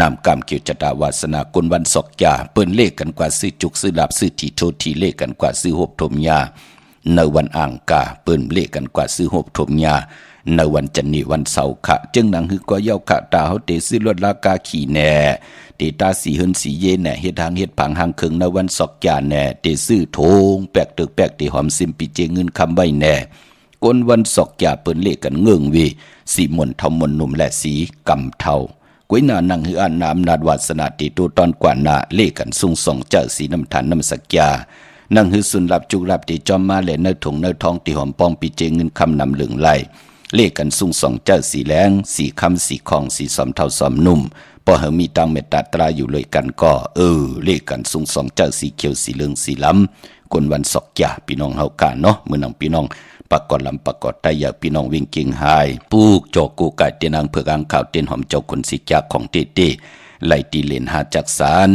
นำกรรมเกี่ยวจตาวาสนากวนวันซอกยาเปิ้นเลขกันกว่าซื้อจุกซื้อลับซื้อที่โทที่เลขกันกว่าซื้อหบถมยาในวันอ่างกาเปิ้นเลขกันกว่าซื้อหบถมยาในวันจันนีวันเสาร์ค่ะจึงหนังหือกว่าเย้าขะตาเฮาเตซื้อรถลากาขี่แน่เตตาสีเฮินสีเยแน่เฮ็ดทางเฮ็ดผังหางเคิงในวันซอกยาแน่เตซื้อโถงแปกตึกแปกเตหอมซิมปิเจเงินคำไว้แน่กวนวันซอกยาเปิ้นเลขกันเงื่งวีสีมนเทามนหนุ่มและสีกำเทากวยหน้านั่งหืออ่านน้ำนาดวาสนาติตูตอนกว่าหน้าเลขกันสุ่งส่องเจ้าสีน้ำทานน้ำสักยานั่งหือสุนลับจุกลับติจอมมาและเนื้อถงเนื้อทองติหอมปองปิเจเงินคำนำเหลืองไหลเลขกันสุ่งส่องเจ้าสีแรงสีคำสีคองสีสอมเท่าสอมนุ่มพอเหมีตังเมตตาตราอยู่เลยกันก็เลขกันสุ่งส่องเจ้าสีเขียวสีเหลืองสีล้ำคนวันศอกยาพี่น้องเฮากาเนาะมื้อนังพี่น้องปากกอดลำปากกอดไตอยากพี่น้องวิ่งเก่งหายปูกจอกกูกายเตียนางเผือกอ่างข่าวเตียนหอมเจ้าคนสิจากของเต้ไล่ตีเลนหาจักสาร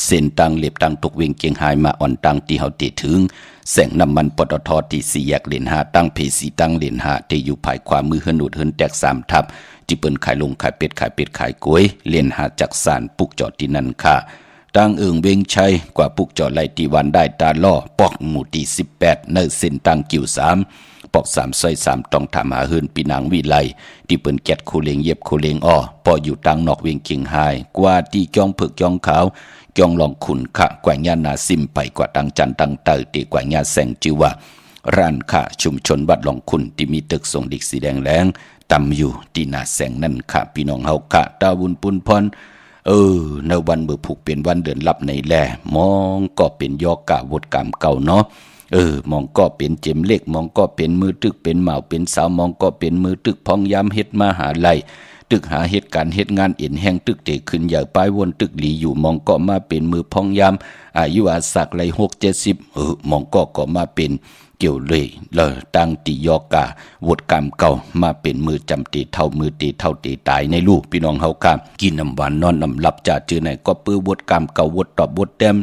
เส้นตังเล็บตังตกเวงเกียงหายมาอ่อนตังที่เฮาติถึงแสงน้ำมันปตทที่4แยกเลนหาตั้งเพสีตั้งเลนหาที่อยู่ภายขวามือเฮินหนุดเฮินแตก3ทับที่เปิ้นขายลงขายเป็ดขายกล้วยเลนหาจักสารปุกจอดที่นั่นค่ะตั้งเอิงเวงชัยกว่าปุกจอดไล่ตีวันได้ตาล่อปอกหมู่ที่18ในเส้นตังกิ่ว3ปอก3ซอย3ต้องถามหาเฮินปีนางวิไลที่เปิ้นแกดโคเลงเย็บโคเลงอ้อพออยู่ตังนอกเวียงเกียงหายกว่าที่จ้องเผือกจ้องขาวจ้องลองขุนขะกว่าญานาซิมไปกว่าตังจันตังเตอตีกว่าญาแสงจิว่าร้านค้าชุมชนวัดลองขุนที่มีตึกทรงดิกสีแดงแรงตำอยู่ที่นาแสงนั่นค่ะพี่น้องเฮาค่ะตาวุนปุนพรในวันเบื่อผูกเป็นวันเดือนลับในแลมองก็เป็นยอกะวดกรรมเก่าเนาะมองก็เป็นเจมเล็กมองก็เป็นมือตึกเป็นเหมาเป็นสาวมองก็เป็นมือตึกพองยามเฮ็ดมหาลัยตึกหาเหตุการณ์เหตุงานเอ็นแห่งตึกเตขึ้นใหญ่ป้ายวนตึกหลีอยู่มองก็มาเป็นมือพองยามอายุอาศักไหล6-70มองก็มาเป็นเกี่ยวเลยตั้งติยอกาวดกรรมเก่ามาเป็นมือจำตีเท่ามือตีเท่าตีตายในลูกพี่น้องเฮาค่ะกินน้ำหวานนอนน้ำหลับจ่าจื้อไหนก็ปื้อวดกรรมเก่าวดตอบวดแต้ม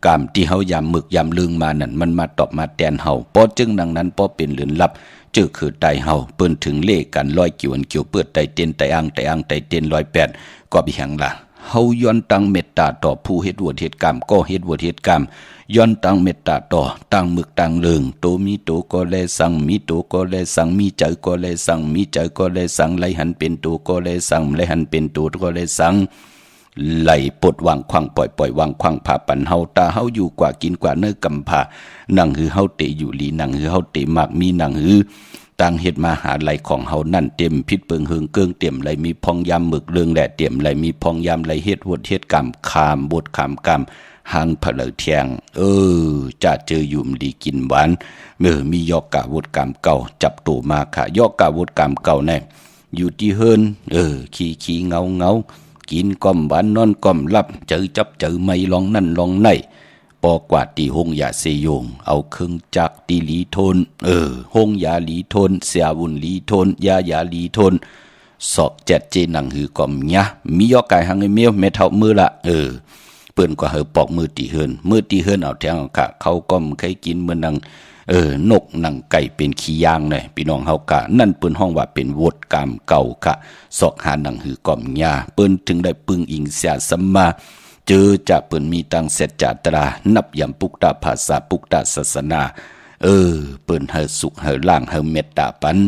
กามที่เฮายามมึกยามลึงมานั่นมันมาตอบมาแตนเฮาพอจึงดังนั้นพอเป็นเหลือนลับเจอคือไตเฮาเปิ้นถึงเลขกัน100กิวนเกี่ยวเปิดไตเต้นไตอ่างไตเต้น108ก็บิหังล่ะเฮาย้อนตั้งเมตตาต่อผู้เฮ็ดวดเฮ็ดกรรมก็เฮ็ดวดเฮ็ดกรรมย้อนตั้งเมตตาต่อตั้งมึกตั้งเลิงโตมีโตก็แลสังมีโตก็แลสังมีใจก็แลสังมีใจก็แลสังไหลหันเป็นโตก็แลสังไหลหันเป็นโตก็แลสังไหลปลดวางควังปล่อยวางควังผาปันเฮาตาเฮาอยู่กว่ากินกว่าเนื้อกำผานั่งหือเฮาเตอยู่ลีนั่งหือเฮาเตมากมีนั่งหือต่างเฮ็ดมาหาไหลของเฮานั่นเต็มพิษเปิงเฮิงเกิงเต็มไหลมีพองยามหมึกเรื่องแหละเต็มไหลมีพองยามไหลเฮ็ดวดเฮ็ดกรรมคามบดคามกรรมหางเผลอเทียงจะเจอยุ่มดีกินหวานมียอกกะวดกรรมเก่าจับตัวมาค่ะยอกกะวดกรรมเก่าแน่อยู่ที่เฮินขี้เงากินก้อมหวานนอนก้อมลับเจอจับเจอไม่ลองนั่นลองไหนปอกว่าตีหงยาเสยงเอาเครื่องจักตีหลีทนหงยาหลีทนเสียวุ่นหลีทนยาหลีทนสอกแจ็ดเจนังหือก้อมยะมียอกกายหังไอเมียวแม่เท่ามือละเปิ้นก็เฮอปอกมือตีเฮินเอาแทงเอาค่ะเขาก้มเคยกินเหมือนนังนกนังไก่เป็นขี้ย่างเลยพี่น้องเฮากะนั่นเปิ้นห้องว่าเป็นวดกรรมเก่าค่ะสอกหานังหือก้อมยาเปิ้นถึงได้ปึงอิงเสียสัมมาเจอจากเปิ้นมีตังเสร็จจาตรานับยำปุกตาภาษาปุกตาศาสนาเปิ้นเฮอสุขเฮอล่างเฮอเมตตาปัน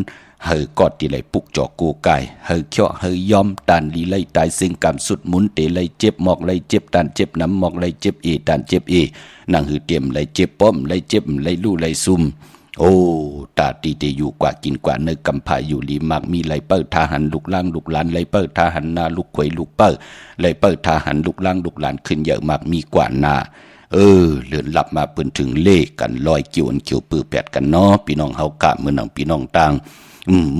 เฮอกอดที่ไหลปุกจอกกูกายเฮอเคี้ยวเฮอยอมตานลีไลตายสิ่งกรรมสุดหมุนเตไลเจ็บหมอกไลเจ็บตานเจ็บน้ำหมอกไลเจ็บตานเจ็บนั่งหือเตรียมไลเจ็บป้อมไลเจ็บไลลู่ไลซุ่มตาตีเตอยู่กว่ากินกว่าเนื้อกำพาอยู่ลีมากมีไลเปิดทหารลูกล่างลูกหลานไลเปิดทหารนาลูกขวยลูกเปิดไลเปิดทหารลูกล่างลูกหลานขึ้นเยอะมากมีกว่านา เลื่อนหลับมาเปิ้นถึงเลขกันลอยเกี่ยวอันเกี่ยวปื้อแปดกันเนาะพี่น้องเฮากะมื้อน้องพี่น้องต่าง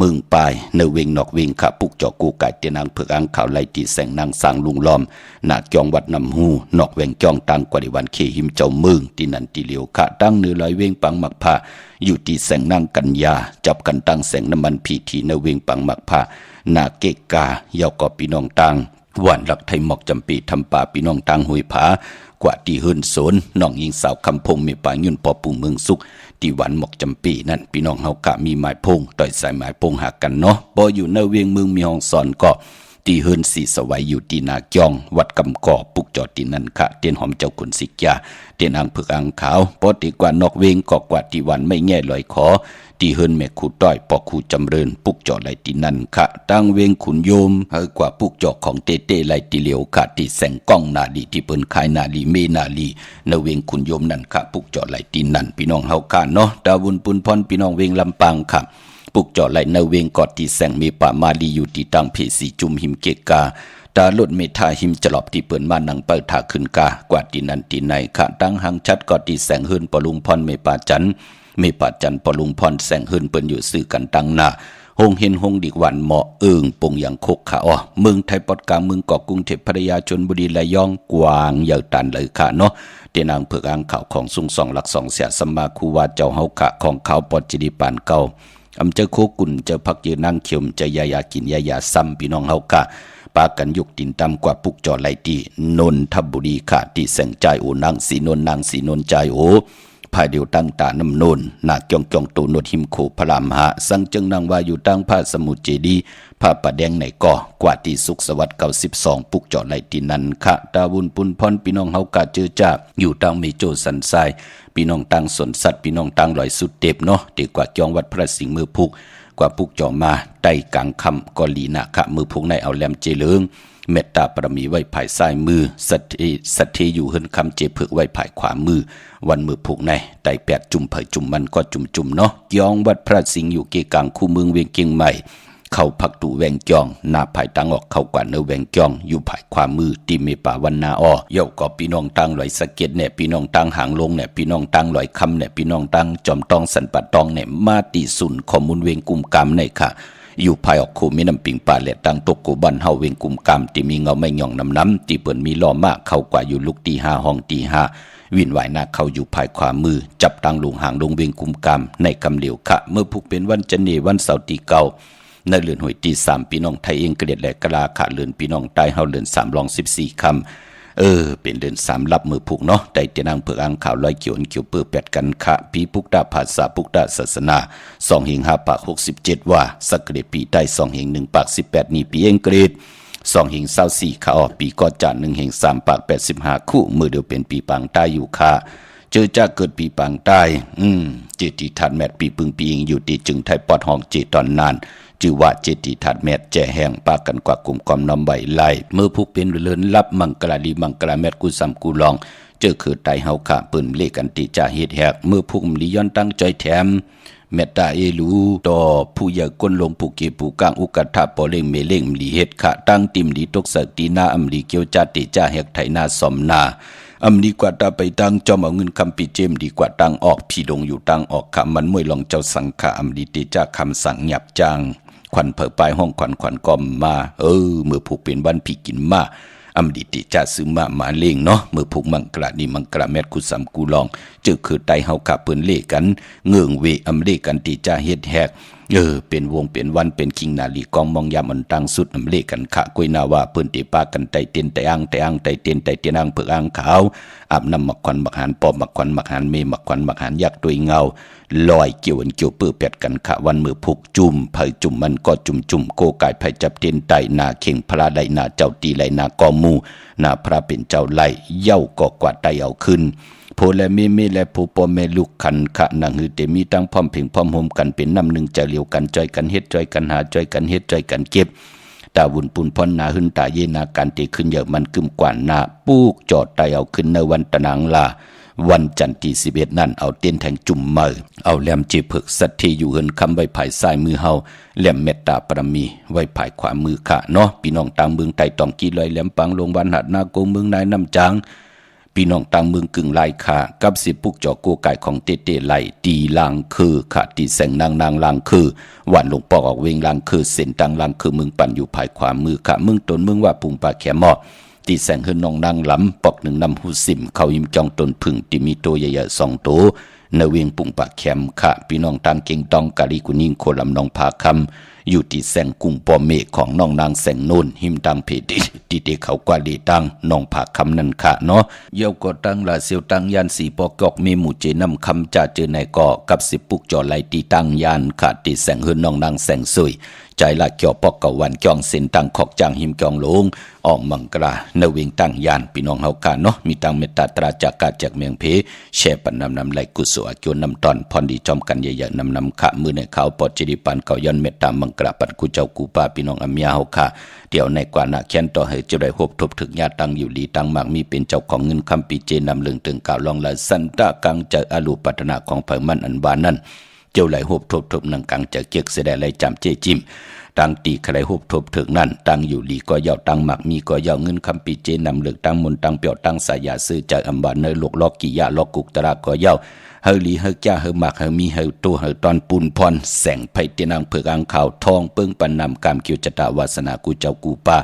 มึงปายเนเวงนอกเวงค่ะปุกจอกูไก่เตียนางเผือกอังข่าวไล่ตีแสงนางสางลุงล้อมนาจองวัดนำหูนอกเวงจองตังกว่าดิวันเคหิมเจ้ามึงตีนันตีเหลียวค่ะตั้งเนื้อลอยเวงปังหมักผ้าอยู่ที่แสงนางกัญญาจับกันตั้งแสงน้ำมันพีทีเนเวงปังหมักผ้านาเกกาเยาวก็พี่น้องตังหวานหลักไทยหมอกจำปีทำป่าพี่น้องตังหุยผากว่าที่หื่นโสนน้องยิงสาวคำพงมีป่ายุ่นปอปูเมืองสุขที่หวานหมอกจำปีนั่นพี่น้องเฮากะมีไม้พงต่อยสายไม้พงหักกันเนาะบ่อยู่ในเวียงเมืองมีห้องสอนก็ที่เฮินสีสวัยอยู่ที่นาจองวัดกำก่อปุกจอดที่นั่นค่ะเตียนหอมเจ้าขุนสิกยาเตียนอ่างผึกอ่างขาวปอติกว่านอกเวงก็กว่าที่วันไม่แง่ลอยขอที่เฮินแม่คูต้อยปอคูจำเริญปุกจอดไหลที่นั่นค่ะตั้งเวงขุนโยมเฮอกว่าปุกจอดของเตเต้ไหลที่เหลียวค่ะที่แสงกล้องนาลีที่เปิ้นขายนาลีเมนาลีในเวงขุนโยมนั่นค่ะปุกจอดไหลที่นั่นพี่น้องเฮาค่ะเนาะดาวุนปุนพรพี่น้องเวงลำปางค่ะปุกจอดไหลในเวงกอดที่แสงมีป่ามาลีอยู่ที่ตั้งเพสีจุมหิมเกกาตาลดเมทาหิมจลอบที่เปิ่นมานังเปิดถาขึ้นกากว่าที่นั่นที่ไหนค่ะตั้งหังชัดกอดที่แสงหืนปลุงพรเมปาจันปลุงพรแสงหืนเปิ่นอยู่สื่อกันตั้งหน้าหงเห็นหงดิกวันเหมาะปงอย่างโคกขาอ้อเมืองไทยปอดกลางเมืองเกาะกรุงเทพพัทยาชลบุรีระยองกวางเหยาตันเลยค่ะเนาะเตียนางเผือกอ่างข่าวของสุงสองหลักสองเสียสมมาคูวาเจ้าเฮาขะของเขาปอดจิริปานเก่าอำเจ้าโคกุ่นเจ้าพักยืนนั่งเขียมเจ้ายายากินยายาซ้ำพี่น้องเฮาขะปากันยุกตินตำกว่าปุกจอไหลตีนนทบุรีค่ะที่แสงใจโอนางสีนนใจโอภายเดียวตั้งตาน้ำนนนาจองตูนดหิมโขพระรามหาสังจึงนางว่าอยู่ตั้งผ้าสมุทรเจดีผ้าประแดงในก่อกว่าที่สุขสวัสดิ์92ปุกจอไหลตีนันค่ะตาวุนปุนพรพี่น้องเฮากะเจอจ้าอยู่ตั้งเมโจสันทรายพี่น้องตั้งสนสัตว์พี่น้องตั้งลอยสุดเต็บเนาะเด็กกว่าจองวัดพระสิงห์มือพุกกว่าปุกจอมาใต้กลางคำกอลีนาคะมือพุกในเอาแหลมเจเลิงเมตตาปรมีไว้ภายซ้ายมือสัตเทอยู่เฮินคำเจเผือกไว้ภายขวามือวันมือผูกในไต่แปดจุ่มเผยจุ่มมันก็จุ่มเนาะยองวัดพระสิงห์อยู่เกกลางคู่เมืองเวียงเกียงใหม่เข้าพักตูแวงจองหน้าภายตังออกเข้ากว่าเนื้อแวงจองอยู่ภายขวามือตีเมป่าวันนาอ้อเย่าก็พี่น้องตั้งลอยสะเก็ดเนี่ยพี่น้องตั้งหางลงเนี่ยพี่น้องตั้งลอยคำเนี่ยพี่น้องตั้งจอมตองสันปัดตองเนี่ยมาตีสุนข้อมูลเวียงกุมกามในค่ะอยู่ภายออกโคมีน้ำปิงป่าและตั้งตกกูบันเฮาเวงกุมกามที่มีเงาไม่หย่องน้ำที่เปิ่นมีล้อมากเข้ากว่าอยู่ลุกตีห้าห้องตีห้าวินไหวหน้าเข้าอยู่ภายขวามือจับตั้งลงหางลงเวงกุมกามในกำเหลียวค่ะเมื่อพุกเป็นวันจันทร์วันเสาร์ตีเก่าในเรือนหวยตี3พี่น้องไทยเองเกลียดและกะลาขาเรือนพี่น้องใต้เฮาเรือน3ลอง14คำเป็นเดือน3รับมือผูกเนาะได้เตียนางเผือกอ่างข่าวลอยเขียวเผือกแปดกันค่ะปีพุกดาภาษาพุกดาศาสนา2 หิง 5 ปาก 67ว่าสักเกรดปีได้2 หิง 1 ปาก 18นี่ปีเองเกรด2 หิง 24ค่ะปีก็จาน1 หิง 3 ปาก 85คู่มือเดียวเป็นปีปังใต้อยู่ค่ะเจอจะเกิดปีปังใต้เจติทัดแมทปีปึงปีอิงอยู่ที่จึงไทยปอดห้องเจตอนนานจือว่าเจติทัดแมทแจแห้งปากันกว่ากลุ่มความน้ำใบไหลเมื่อพุกเป็นเลินรับมังกรลีมังกรแมทกูซ้ำกูลองเจอคือไตเฮาค่ะปืนเลกันติจ่าเฮ็ดแหกเมื่อพุกลีย้อนตั้งใจแถมเมตตาเอลูต่อผู้ใหญ่ก้นลงผู้เกผู้กลางอุกทะปอเล่งเมเล่งลีเฮ็ดค่ะตั้งติมลีตกสักตีหน้าอำลีเกียวจัดติจ่าเฮ็ดไถนาสมนาอำดีกว่าตาไปตั้งจอมเอาเงินคำปีเจมดีกว่าตั้งออกพี่ดงอยู่ตั้งออกค่ะมันมวยลองเจ้าสังฆะอำดีติจ่าคำสั่งหยับจางขวัญเผอปลายห้องขวัญกอมมาเมื่อผูกเป็นวันพี่กินมาอำดิติจ่าซื้อมาเล่งเนาะเมื่อผูกมังกระนี่มังกระแมทกุสัมกูลองเจอคือไตเฮาขับเปิ้นเล่กันเงื่องเวอำเล่กันติจ่าเฮ็ดแฮกเป็นวงเป็นวันเป็นคิงนาลีกองมองยามอันตั้งสุดอำเล่กันขะกวยนาว่าเปิ้นติปากันไตเตียนไตอ่างไตเตียนอ่างเผือกอ่างขาวอาบน้ำมักควันมักหันปอบมักควันมักหันเมมักควันมักหันยักษ์ตัวเงาลอยเกี่ยวเปื้อแปดกันขะวันมือผูกจุ่มเผยจุ่มมันก็จุ่มโกกายไผจับเตียนไตนาเข่งพระไดนาเจ้าตีไหลนากอมูนาพระเป็นเจ้าไหลเย้าก็กวาดไตเอาขึ้นโพและเมและผู้ปอแม่ลูกขันขะนางหือเตมีตั้งพร้อมเพ่งพร้อมโฮมกันเป็นน้ำหนึ่งใจเหลียวกันจอยกันเฮ็ดจอยกันหาจอยกันเฮ็ดจอยกันเก็บตาวุนปุนพรนาหึนตาเยนาการเตขึ้นเยอะมันกึมกว่านาปูกจอดไตเอาขึ้นในวันตะนางลาวันจันทร์ที่11นั่นเอาเตียนแทงจุ่มมือเอาแหลมจีเผือกสัตที่อยู่เฮินคำไว้ภายซ้ายมือเฮาแหลมเมตตาปรมีไว้ภายขวามือค่ะเนาะพี่น้องต่างเมืองไต้ตองกี้ลอยแหลมปังลงวันหัดนาโกเมืองนายน้ำจาง พี่น้องต่างเมืองกึ่งไล่ค่ะกับสิปุกจอกูไก่ของเตเตไล่ตีลางคือค่ะตีแสงนางลางคือวันหลวงปอกออกเวงลางคือเส้นตังลางคือมึงปั่นอยู่ภายขวามือค่ะมึงตนมึงว่าปุงปาแขมอตีแสงเฮือนน้องนางลำปอกหนึ่งนำหูสิมเขายิมจองตนพึ่งที่มีตัวใหญ่ๆ2 ตัวในเวียงปุงปากแคมค่ะพี่น้องต่างเก่งตองกะลีกุนิ่งโคลำน้องพาคำอยู่ที่แสงกุ้งปอเมฆของน้องนางแสงนูนหิมตังเพดิที่เด็กเขากว่าลีตังน้องพาคำนั่นค่ะเนาะเยี่ยวก็ตั้งละเสียวตั้งยันสีปอกอกมีหมู่เจนำคำจ่าเจอในก่อกับสิปุกจอไหลตีตั้งยันค่ะตีแสงเฮือนน้องนางแสงสวยใจละเกี่ยวปอกกะวันจองเส้นตังขอกจางหิมจองลงออกมังกราเนเวงตั้งยานพี่น้องเฮากะเนาะมีตังเมตตาตราจากกาจากเมียงเพแช่ปันนำไหลกุศลจนนำตอนพรดีจอมกันใหญ่ๆนำขะมือในเขาปอดจิริปันเก่าย้อนเมตตามังกราปัดกุเจ้ากูป้าพี่น้องอเมียเฮาค่ะเดี๋ยวในกว่านะแค้นต่อให้จะได้หบทบถึกญาตังอยู่ลีตังมากมีเป็นเจ้าของเงินคำปีเจนำเรื่องถึงกล่าวลองละสันตะกังจะอรูปัฒนาของเผ่ามันอันบานนั้นเจ้าไหลหบทบนังกังจะเกียกเสดไหลจำเจจิมตั้งตีใครหุบทบถึงนั่นตั้งอยู่ลีก็ยาวตั้งหมักมีก็ยาวเงินคำปีเจนำเลือกตั้งมนตั้งเปียวตั้งสายาซื้อจากอัมบานเนยลูกล็อกกิยาล็อกกุกตระก็ยาวเฮลีเฮจ้าเฮหมักเฮมีเฮตัวเฮตอนปูนพรแสงไพเตนางเผือกอังข่าวทองเปิ้งปันนำกามคิวจตาวาสนากูเจ้ากูป้า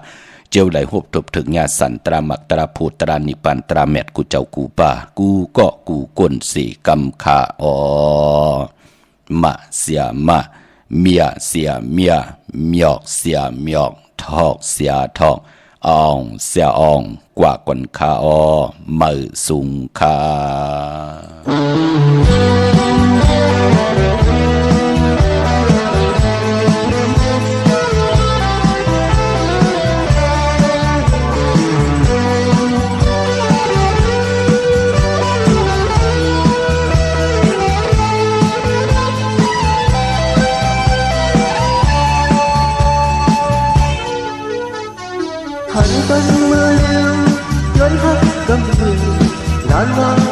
เจ้าไหลหุบทบถึงญาสันตราหมักตราพูตรานิปันตราแมดกูเจ้ากูป้ากูก็กูก้นสีกำขามาเสียมาเมียเสียเมียหยอกเสียหยอกทอกเสียทอกอ่องเสียอ่องกว่าก่อนคามือสูงคาหันเป็นมือเลี้ยวย้อนหักกำเรือดานวาง